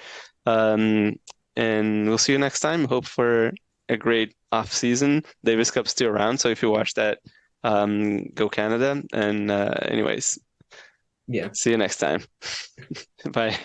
Um, and we'll see you next time. Hope for a great off season. Davis Cup's still around, so if you watch that, go Canada. And anyways, Yeah. see you next time. Bye.